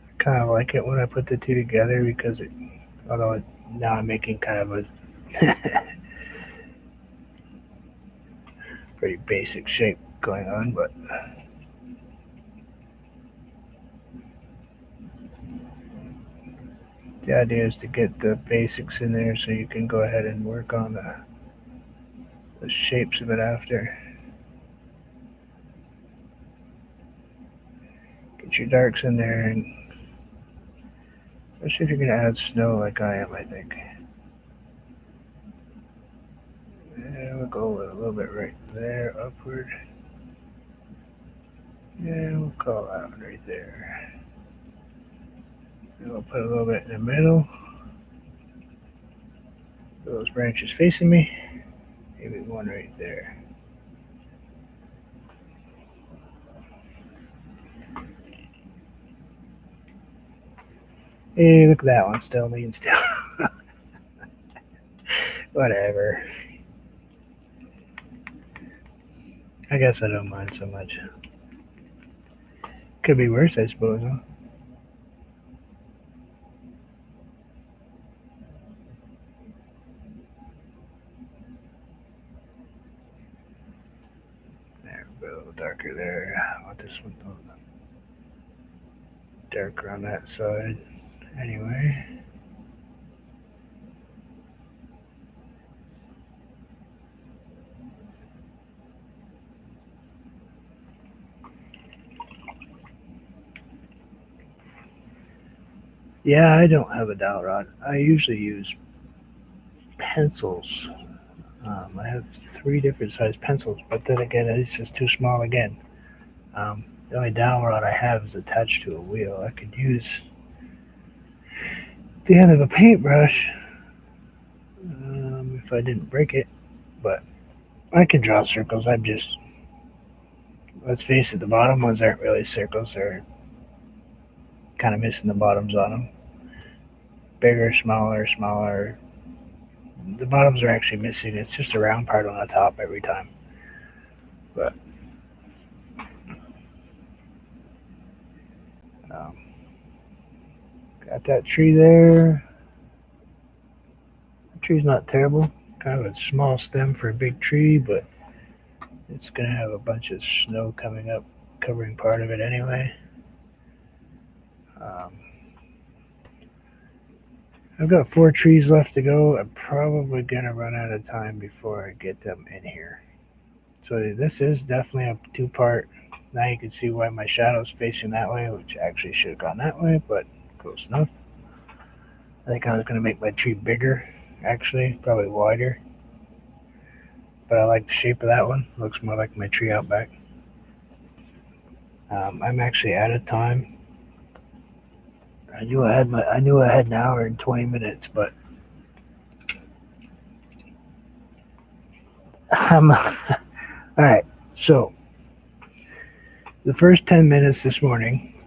I kind of like it when I put the two together because although now I'm making kind of a pretty basic shape going on, but the idea is to get the basics in there so you can go ahead and work on the shapes of it after. Get your darks in there, and especially if you're going to add snow like I am, I think. And we'll go with a little bit right there, upward. And we'll call that one right there. And we'll put a little bit in the middle. Those branches facing me. Maybe one right there. Hey, look at that one. Still leans down. Whatever. I guess I don't mind so much. Could be worse, I suppose, huh? There, a little darker there. I want this one darker on that side. Anyway. Yeah, I don't have a dowel rod. I usually use pencils. I have three different size pencils, but then again, it's just too small again. The only dowel rod I have is attached to a wheel. I could use the end of a paintbrush if I didn't break it, but I can draw circles. Let's face it, the bottom ones aren't really circles. They're kind of missing the bottoms on them. Bigger, smaller, smaller. The bottoms are actually missing. It's just a round part on the top every time. But um, got that tree there. The tree's not terrible. Kind of a small stem for a big tree, but it's going to have a bunch of snow coming up, covering part of it anyway. Um, I've got 4 trees left to go. I'm probably going to run out of time before I get them in here. So this is definitely a two-part. Now you can see why my shadow's facing that way, which actually should have gone that way, but close enough. I think I was going to make my tree bigger, actually, probably wider. But I like the shape of that one. Looks more like my tree out back. I'm actually out of time. I knew I had an hour and 20 minutes, but all right. So the first 10 minutes this morning,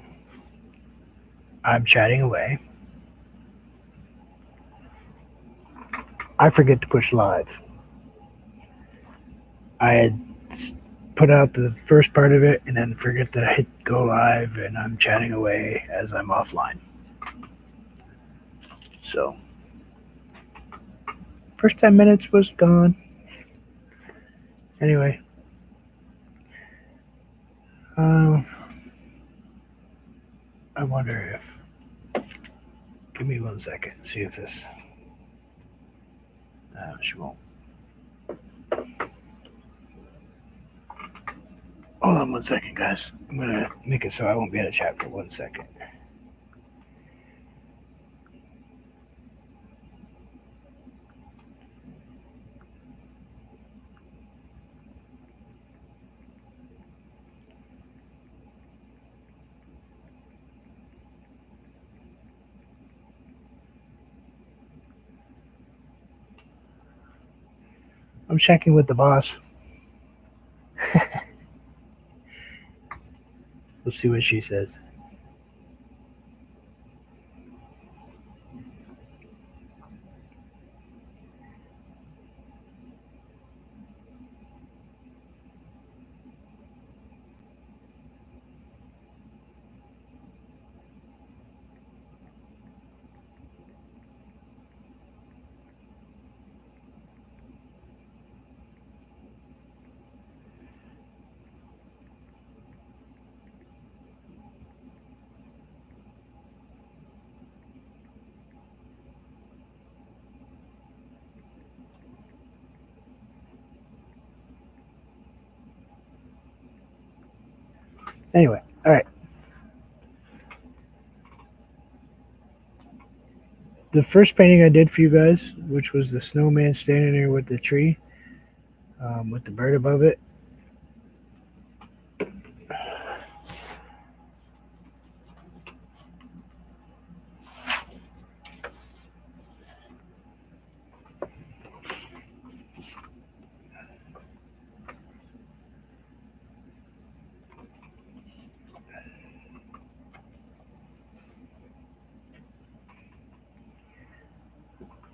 I'm chatting away. I forget to push live. I had put out the first part of it and then forget to hit go live, and I'm chatting away as I'm offline. So first 10 minutes was gone. Anyway, uh, I wonder if. Give me 1 second. See if this. She won't. Hold on 1 second, guys. I'm gonna make it so I won't be able to chat for 1 second. I'm checking with the boss. We'll see what she says. Anyway, all right. The first painting I did for you guys, which was the snowman standing there with the tree, with the bird above it.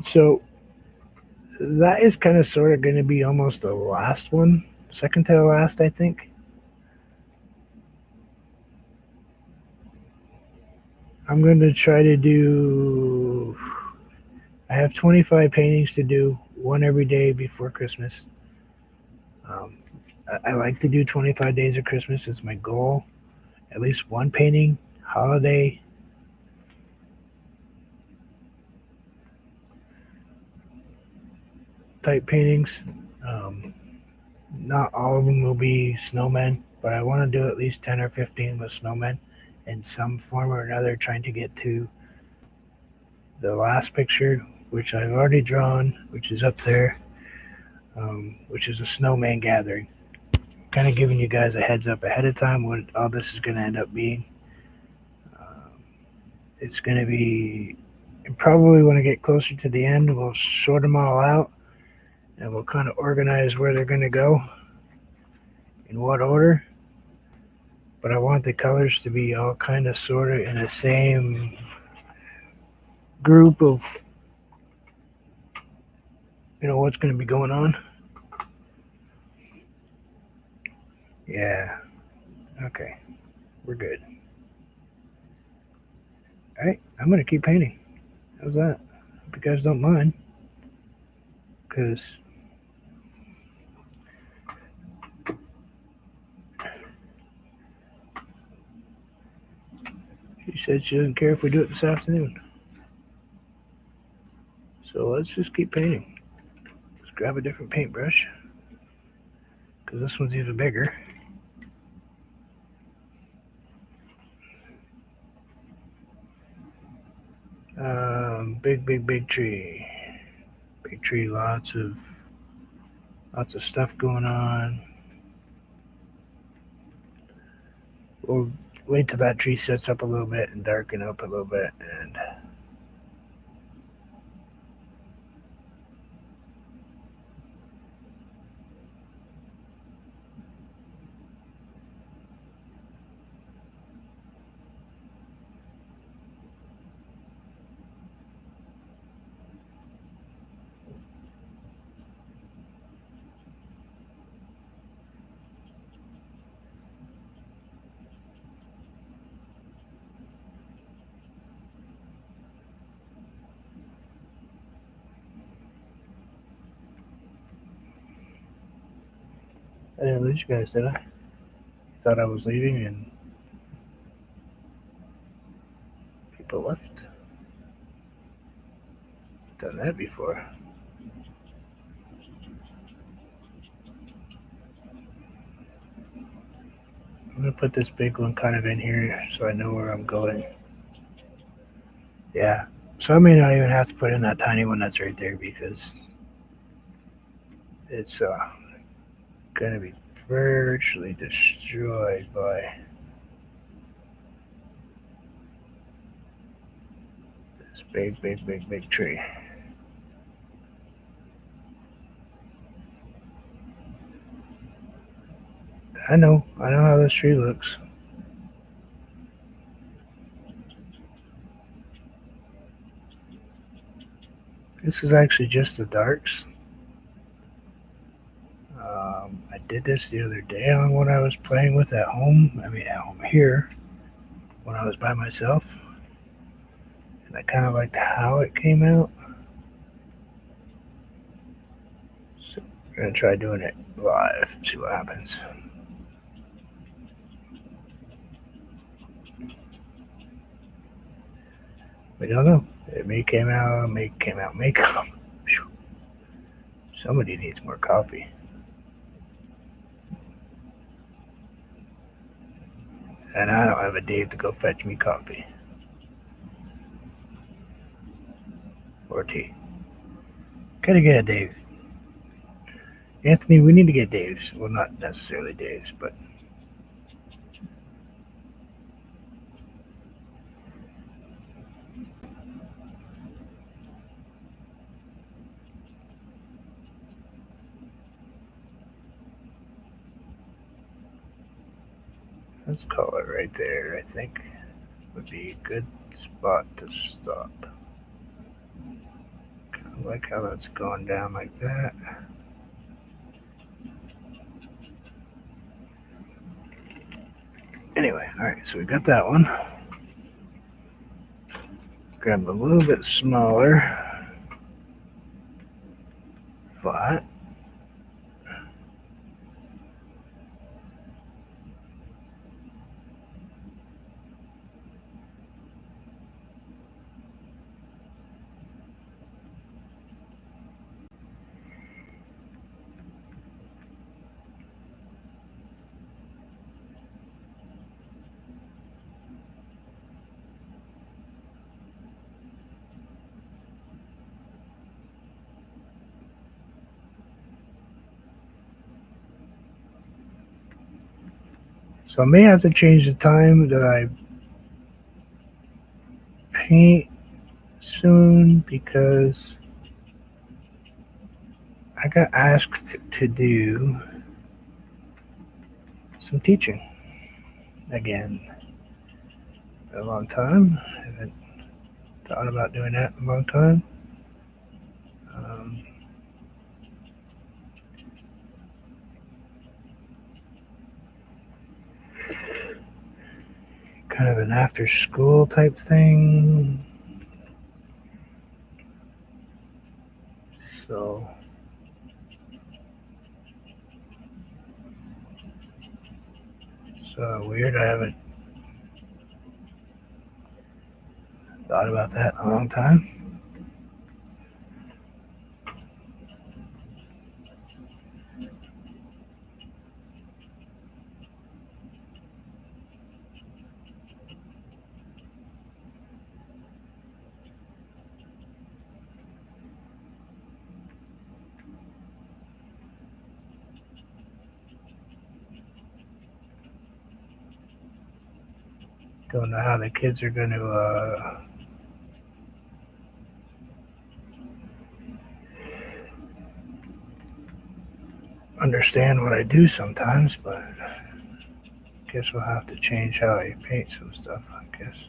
So that is kind of sort of going to be almost the last one, second to the last, I think. I'm going to try to do. I have 25 paintings to do, one every day before Christmas. Um, I like to do 25 days of Christmas. It's my goal. At least one painting, holiday. Type paintings. Um, Not all of them will be snowmen, but I want to do at least 10 or 15 with snowmen in some form or another, trying to get to the last picture, which I've already drawn, which is up there, which is a snowman gathering. Kind of giving you guys a heads up ahead of time what all this is going to end up being. Um, it's going to be probably when I get closer to the end, we'll sort them all out and we'll kind of organize where they're going to go, in what order. But I want the colors to be all kind of sort of in the same group of, what's going to be going on. Yeah. Okay. We're good. All right. I'm going to keep painting. How's that? Hope you guys don't mind. Because she said she doesn't care if we do it this afternoon. So let's just keep painting. Let's grab a different paintbrush. Because this one's even bigger. Big tree. Big tree, lots of stuff going on. We'll wait till that tree sets up a little bit and darken up a little bit, and I didn't lose you guys, did I? Thought I was leaving and people left. Done that before. I'm gonna put this big one kind of in here so I know where I'm going. Yeah. So I may not even have to put in that tiny one that's right there because it's gonna be virtually destroyed by this big tree. I know how this tree looks. This is actually just the darks. I did this the other day on what I was playing with at home. I mean, at home here when I was by myself, and I kind of liked how it came out. So we're gonna try doing it live and see what happens. We don't know. It may came out, may come. Somebody needs more coffee. And I don't have a Dave to go fetch me coffee or tea. Gotta get a Dave. Anthony, we need to get Dave's. Well, not necessarily Dave's, but let's call it right there. I think would be a good spot to stop. Kind of like how that's going down like that. Anyway, all right, so we got that one. Grab a little bit smaller flat. So I may have to change the time that I paint soon because I got asked to do some teaching again. For a long time. I haven't thought about doing that in a long time. Um, Kind of an after school type thing. So it's weird. I haven't thought about that in a long time. Don't know how the kids are going to understand what I do sometimes, but I guess we'll have to change how I paint some stuff, I guess.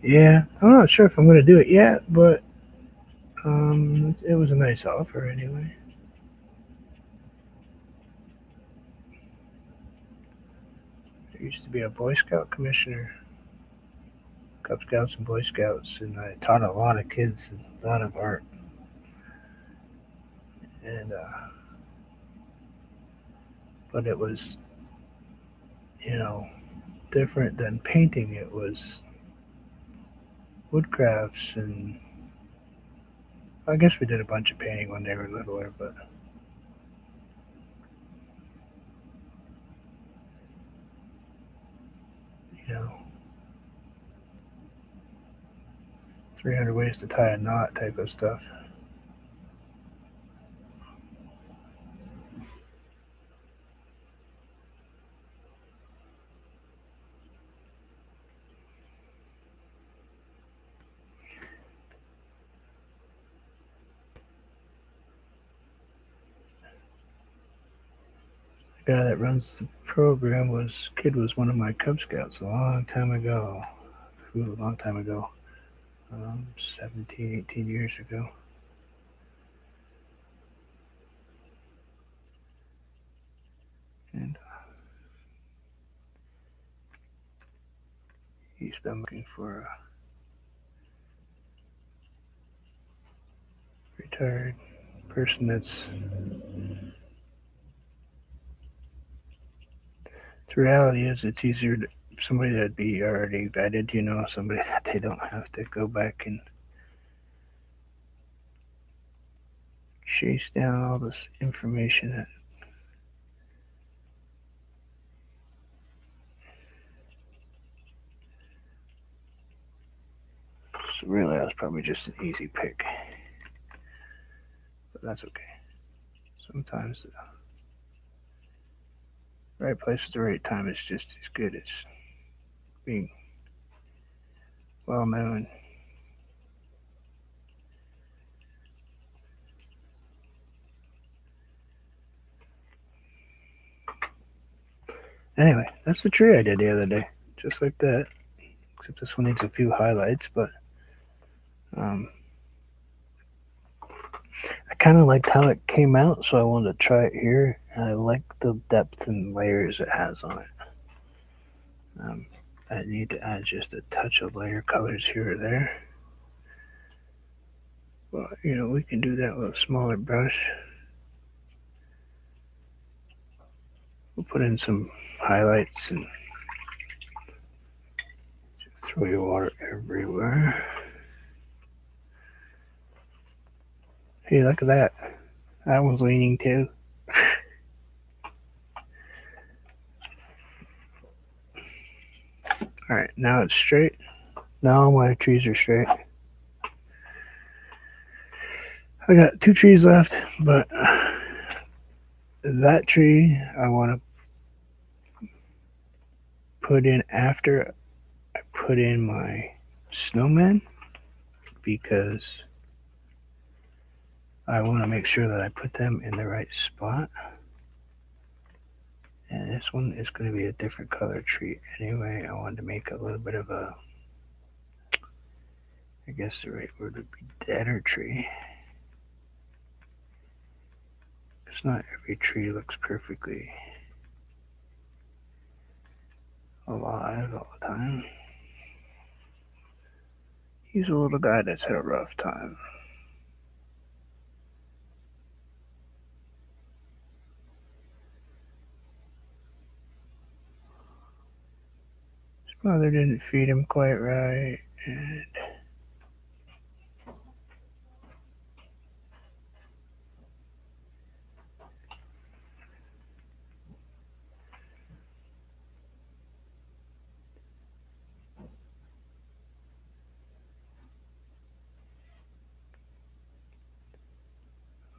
Yeah, I'm not sure if I'm going to do it yet, but it was a nice offer anyway. I used to be a Boy Scout commissioner, Cub Scouts and Boy Scouts, and I taught a lot of kids a lot of art. And but it was, you know, different than painting. It was woodcrafts, and I guess we did a bunch of painting when they were littler, but you know, 300 ways to tie a knot type of stuff. The guy that runs the program was one of my Cub Scouts a long time ago. A long time ago, 17, 18 years ago. And he's been looking for tired person that's the reality is it's easier to somebody that'd be already vetted, somebody that they don't have to go back and chase down all this information that so really that was probably just an easy pick. But that's okay. Sometimes the right place at the right time is just as good as being well known. Anyway, that's the tree I did the other day. Just like that. Except this one needs a few highlights, but um, I kind of liked how it came out, so I wanted to try it here. And I like the depth and layers it has on it. I need to add just a touch of layer colors here or there. But, we can do that with a smaller brush. We'll put in some highlights and just throw your water everywhere. Hey, look at that. That one's leaning too. Alright, now it's straight. Now all my trees are straight. I got 2 trees left, but that tree I want to put in after I put in my snowman because I want to make sure that I put them in the right spot. And this one is going to be a different color tree anyway. I wanted to make a little bit of a, I guess the right word would be deader tree. Because not every tree looks perfectly alive all the time. He's a little guy that's had a rough time. His mother didn't feed him quite right, and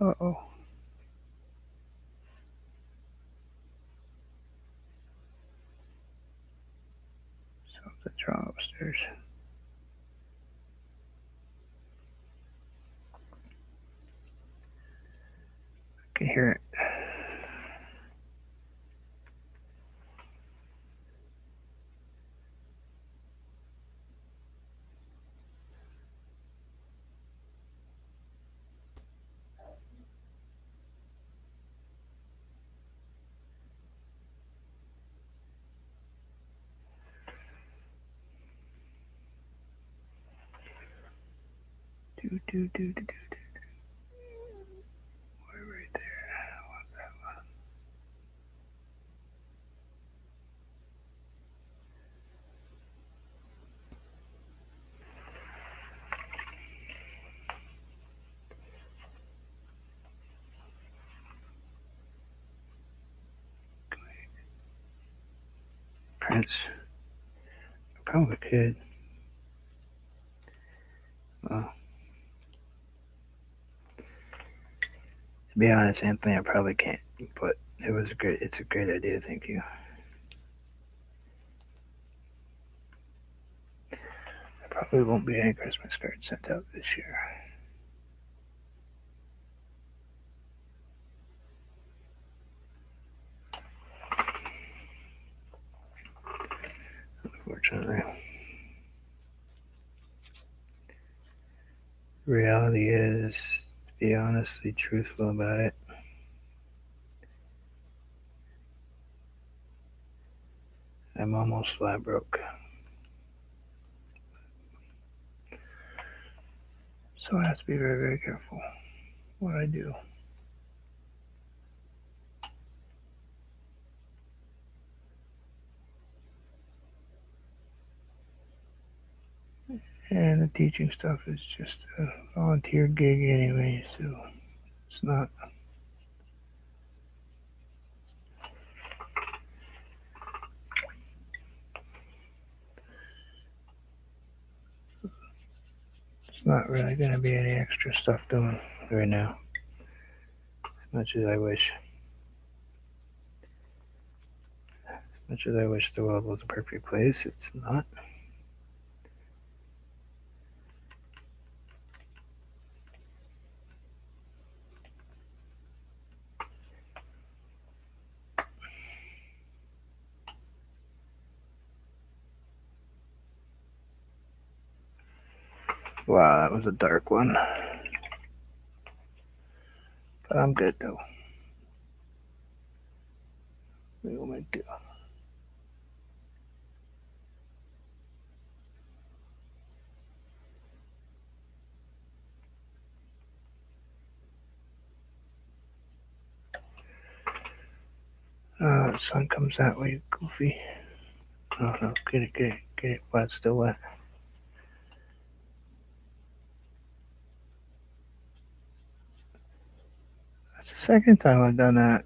uh-oh. Something's wrong upstairs. I can hear it. Do. Right there. Prince. I probably could. Well, to be honest, Anthony, I probably can't. But it's a great idea. Thank you. There probably won't be any Christmas cards sent out this year. Unfortunately. Reality is, to be honestly truthful about it, I'm almost flat broke. So I have to be very, very careful. what I do. And the teaching stuff is just a volunteer gig anyway, so it's not. It's not really going to be any extra stuff doing right now, as much as I wish. As much as I wish the world was a perfect place, it's not. Wow, that was a dark one. But I'm good though. We'll make it. The sun comes that way, goofy. Oh no, get it while it's still wet. That's the second time I've done that.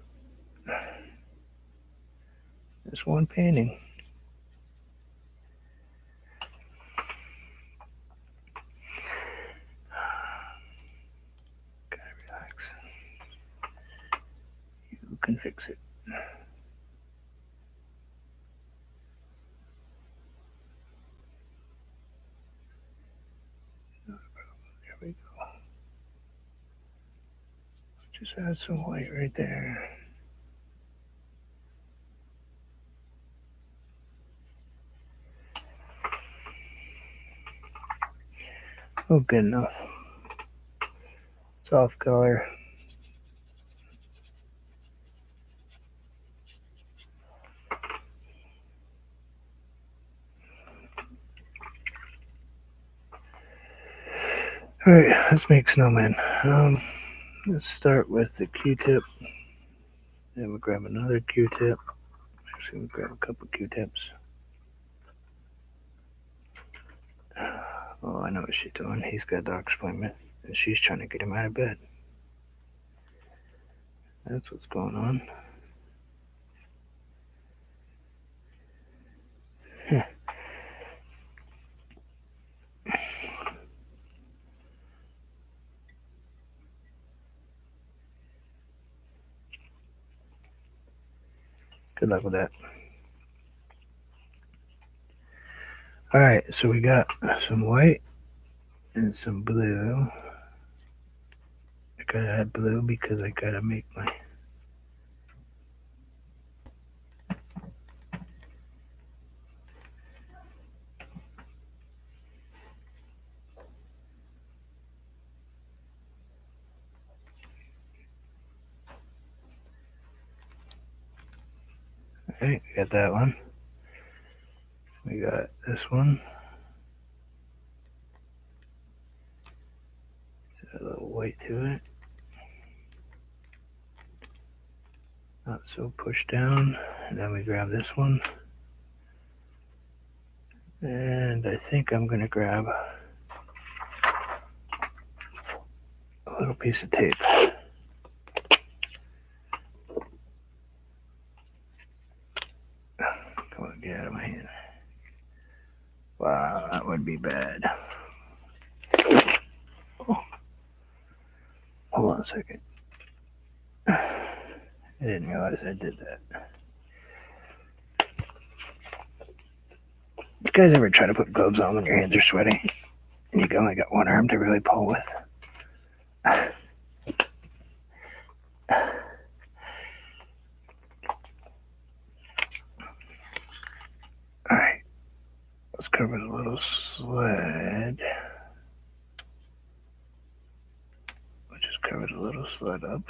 This one painting. Gotta relax. You can fix it. There we go. Just add some white right there. Oh, good enough. It's off color. Alright, let's make snowmen. Let's start with the Q-tip. Then we'll grab another Q-tip. Actually, we'll grab a couple Q-tips. Oh, I know what she's doing. He's got doctor's appointment, and she's trying to get him out of bed. That's what's going on. Good luck with that. Alright, so we got some white and some blue. I gotta add blue because I gotta make my... Alright, we got that one. We got this one. A little white to it. Not so pushed down. And then we grab this one. And I think I'm going to grab a little piece of tape. Come on, get out of my hand. Wow, that would be bad. Oh. Hold on a second. I didn't realize I did that. You guys ever try to put gloves on when your hands are sweaty and you only got one arm to really pull with? Alright, let's cover the little sled. We'll just cover the little sled up.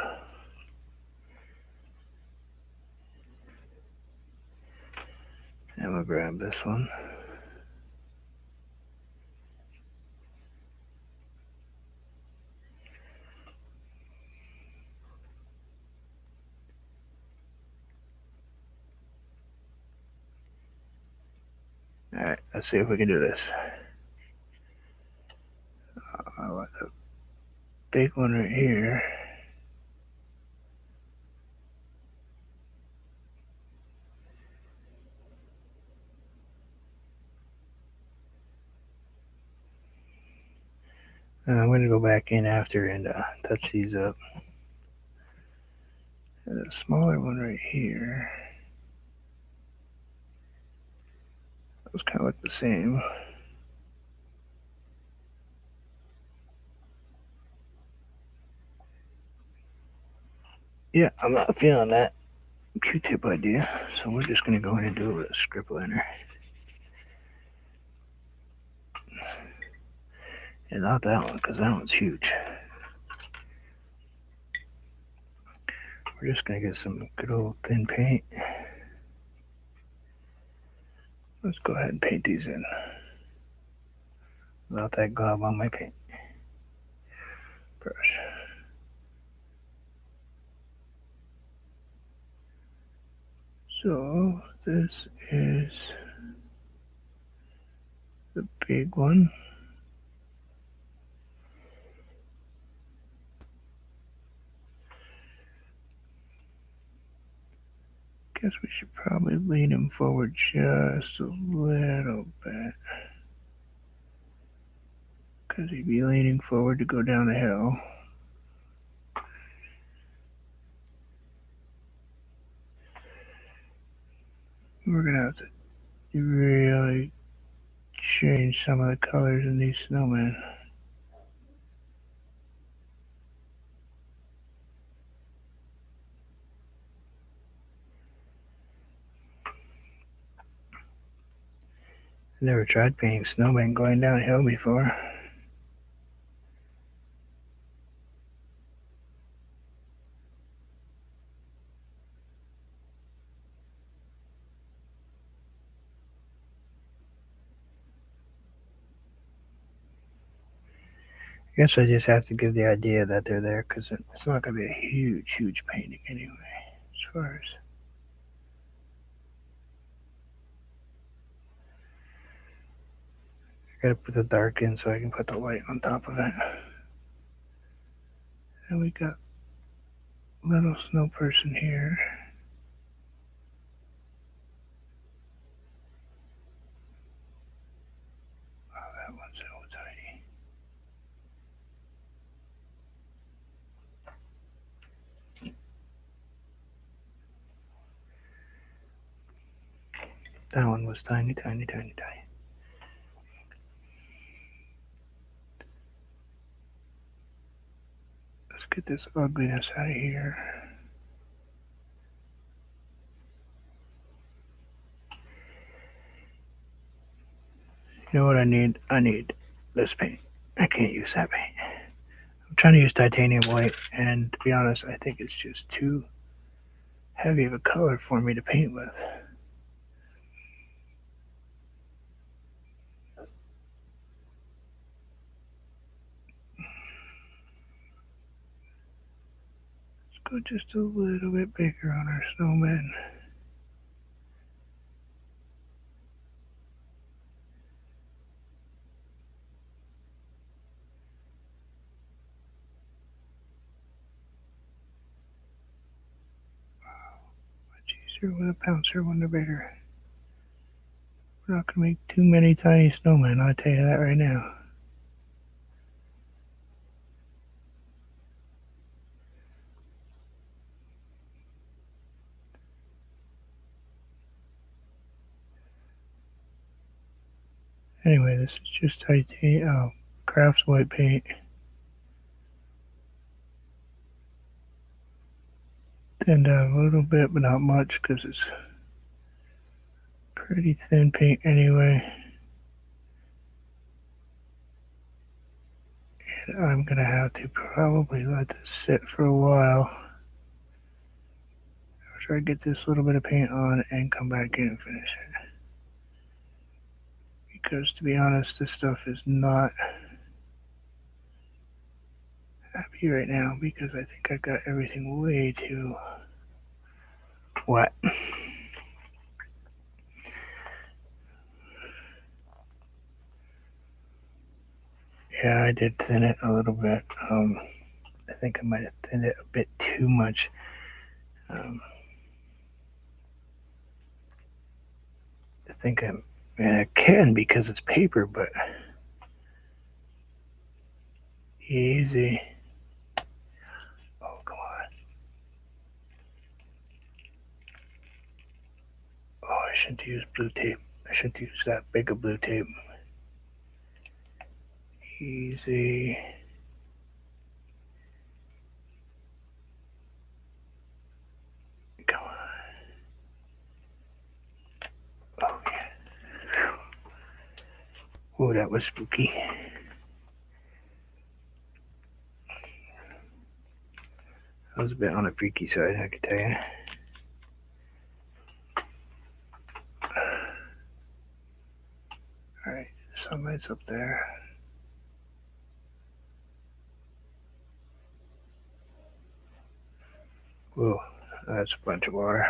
And we'll grab this one. Alright, let's see if we can do this. I want the big one right here. I'm going to go back in after and touch these up. There's a smaller one right here. Those kind of look the same. Yeah, I'm not feeling that Q-tip idea, so we're just going to go in and do it with a script liner. And not that one, because that one's huge. We're just going to get some good old thin paint. Let's go ahead and paint these in without that glob on my paint brush. So this is the big one. Guess we should probably lean him forward just a little bit, because he'd be leaning forward to go down the hill. We're going to have to really change some of the colors in these snowmen. Never tried painting snowmen going downhill before. I guess I just have to give the idea that they're there, because it's not going to be a huge painting anyway, as far as. I gotta put the dark in so I can put the light on top of it. And we got little snow person here. Oh, that one's so tiny. That one was tiny. Let's get this ugliness out of here. You know what I need? I need this paint. I can't use that paint. I'm trying to use titanium white, and to be honest, I think it's just too heavy of a color for me to paint with. Let's go just a little bit bigger on our snowman. Much easier with a pouncer when they're bigger. We're not going to make too many tiny snowmen, I'll tell you that right now. Anyway, this is just titanium, Crafts white paint. Thinned out a little bit, but not much, because it's pretty thin paint anyway. And I'm going to have to probably let this sit for a while after I get this little bit of paint on and come back in and finish it. Because to be honest, this stuff is not happy right now, because I think I got everything way too wet. Yeah, I did thin it a little bit. I think I might have thinned it a bit too much. I think I can because it's paper, but easy. Oh, come on. Oh, I shouldn't use blue tape. I shouldn't use that big of blue tape. Easy. Come on. Oh, yeah. Oh, that was spooky. I was a bit on the freaky side, I can tell you. Alright, sunlight's up there. Whoa, that's a bunch of water.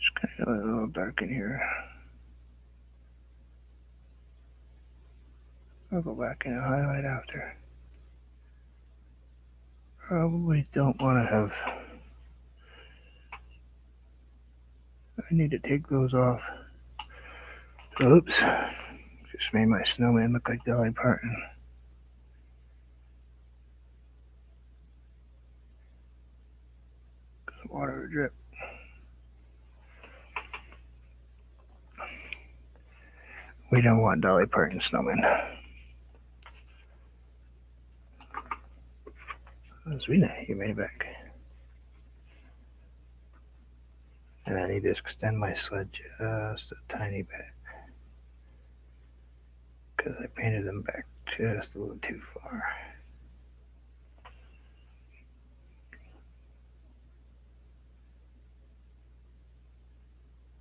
Just kind of a little dark in here. I'll go back and highlight after. Probably don't want to have. I need to take those off. Oops. Just made my snowman look like Dolly Parton. Water drip. We don't want Dolly Parton snowman. Serena, you made it back. And I need to extend my sled just a tiny bit. Because I painted them back just a little too far.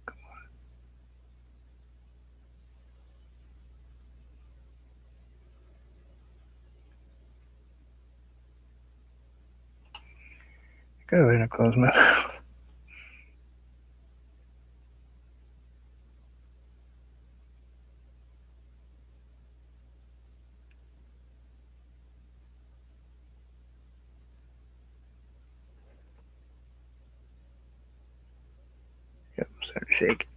Come on. Go ahead and close my mouth. Yep, starting to shake.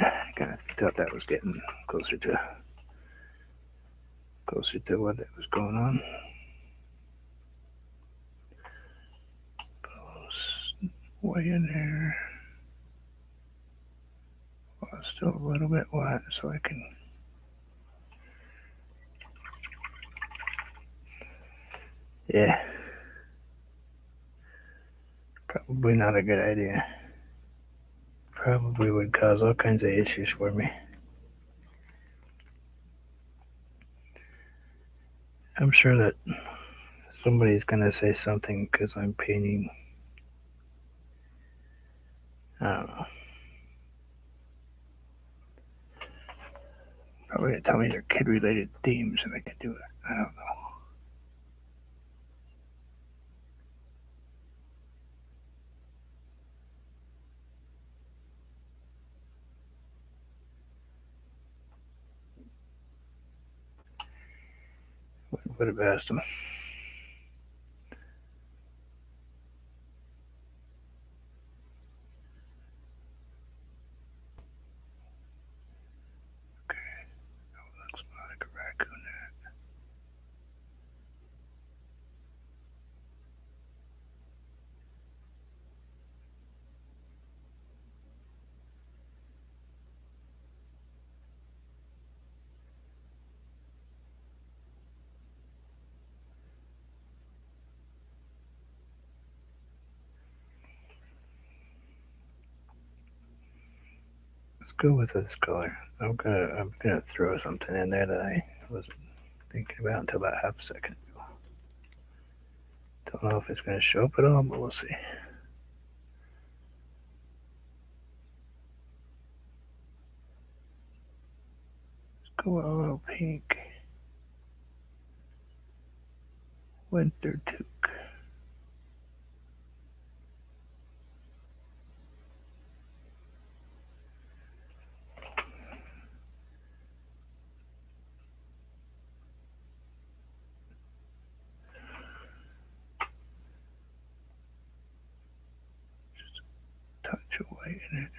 I kind of thought that was getting closer to what was going on. Close way in there. Well, it's still a little bit wet, so I can. Yeah. Probably not a good idea. Probably would cause all kinds of issues for me. I'm sure that somebody's gonna say something because I'm painting. I don't know. Probably gonna tell me they're kid-related themes and I can do it. I don't know. Would have asked them. Okay, that looks like a raccoon there. Let's go with this color. I'm gonna throw something in there that I wasn't thinking about until about half a second ago. Don't know if it's gonna show up at all, but we'll see. Let's go with a little pink. Winter toque. Just a touch of white in it.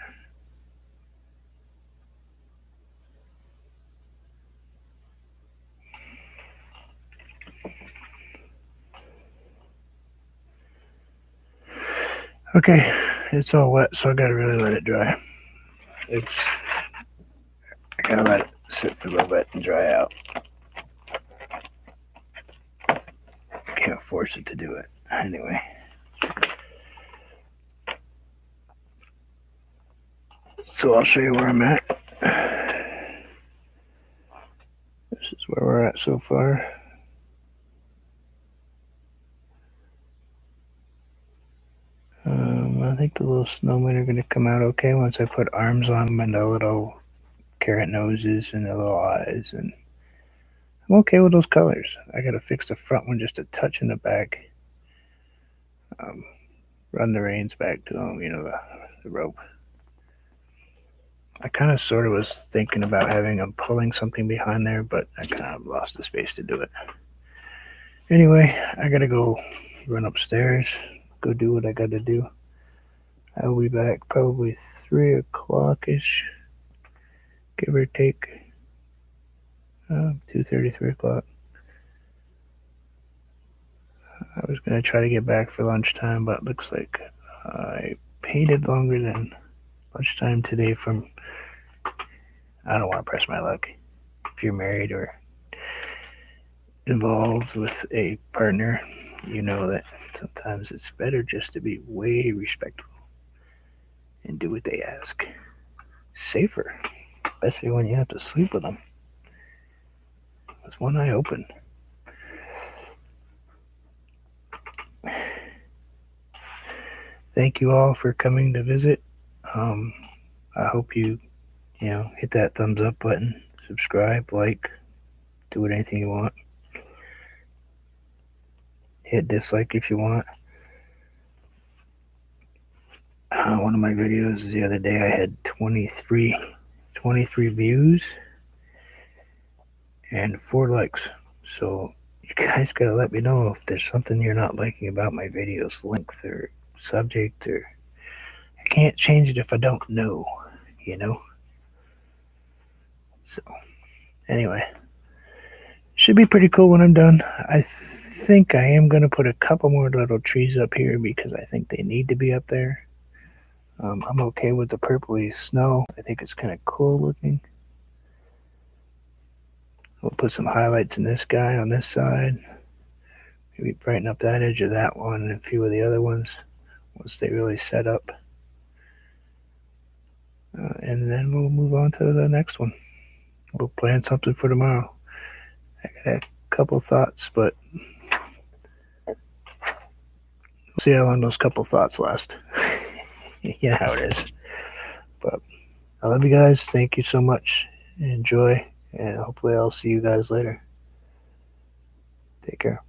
Okay, it's all wet, so I gotta really let it dry. I gotta let it sit for a little bit and dry out. Can't force it to do it. Anyway. So I'll show you where I'm at. This is where we're at so far. I think the little snowmen are going to come out okay once I put arms on them and the little carrot noses and the little eyes. And I'm okay with those colors. I got to fix the front one just a touch in the back. Run the reins back to them, the rope. I kind of sort of was thinking about having them pulling something behind there, but I kind of lost the space to do it. Anyway, I got to go run upstairs, go do what I got to do. I'll be back probably 3 o'clock-ish, give or take. 2:30, 3 o'clock. I was going to try to get back for lunchtime, but it looks like I painted longer than lunchtime today from... I don't want to press my luck. If you're married or involved with a partner, you know that sometimes it's better just to be way respectful and do what they ask. Safer, especially when you have to sleep with them with one eye open. Thank you all for coming to visit. I hope you hit that thumbs up button, subscribe, like, do anything you want. Hit dislike if you want. One of my videos the other day, I had 23 views and 4 likes. So you guys gotta let me know if there's something you're not liking about my videos, length or subject, or I can't change it if I don't know, So anyway, should be pretty cool when I'm done. I think I am going to put a couple more little trees up here because I think they need to be up there. I'm okay with the purpley snow. I think it's kind of cool looking. We'll put some highlights in this guy on this side. Maybe brighten up that edge of that one and a few of the other ones once they really set up. And then we'll move on to the next one. We'll plan something for tomorrow. I got a couple thoughts, but we'll see how long those couple thoughts last. You know how it is. But I love you guys. Thank you so much. Enjoy. And hopefully I'll see you guys later. Take care.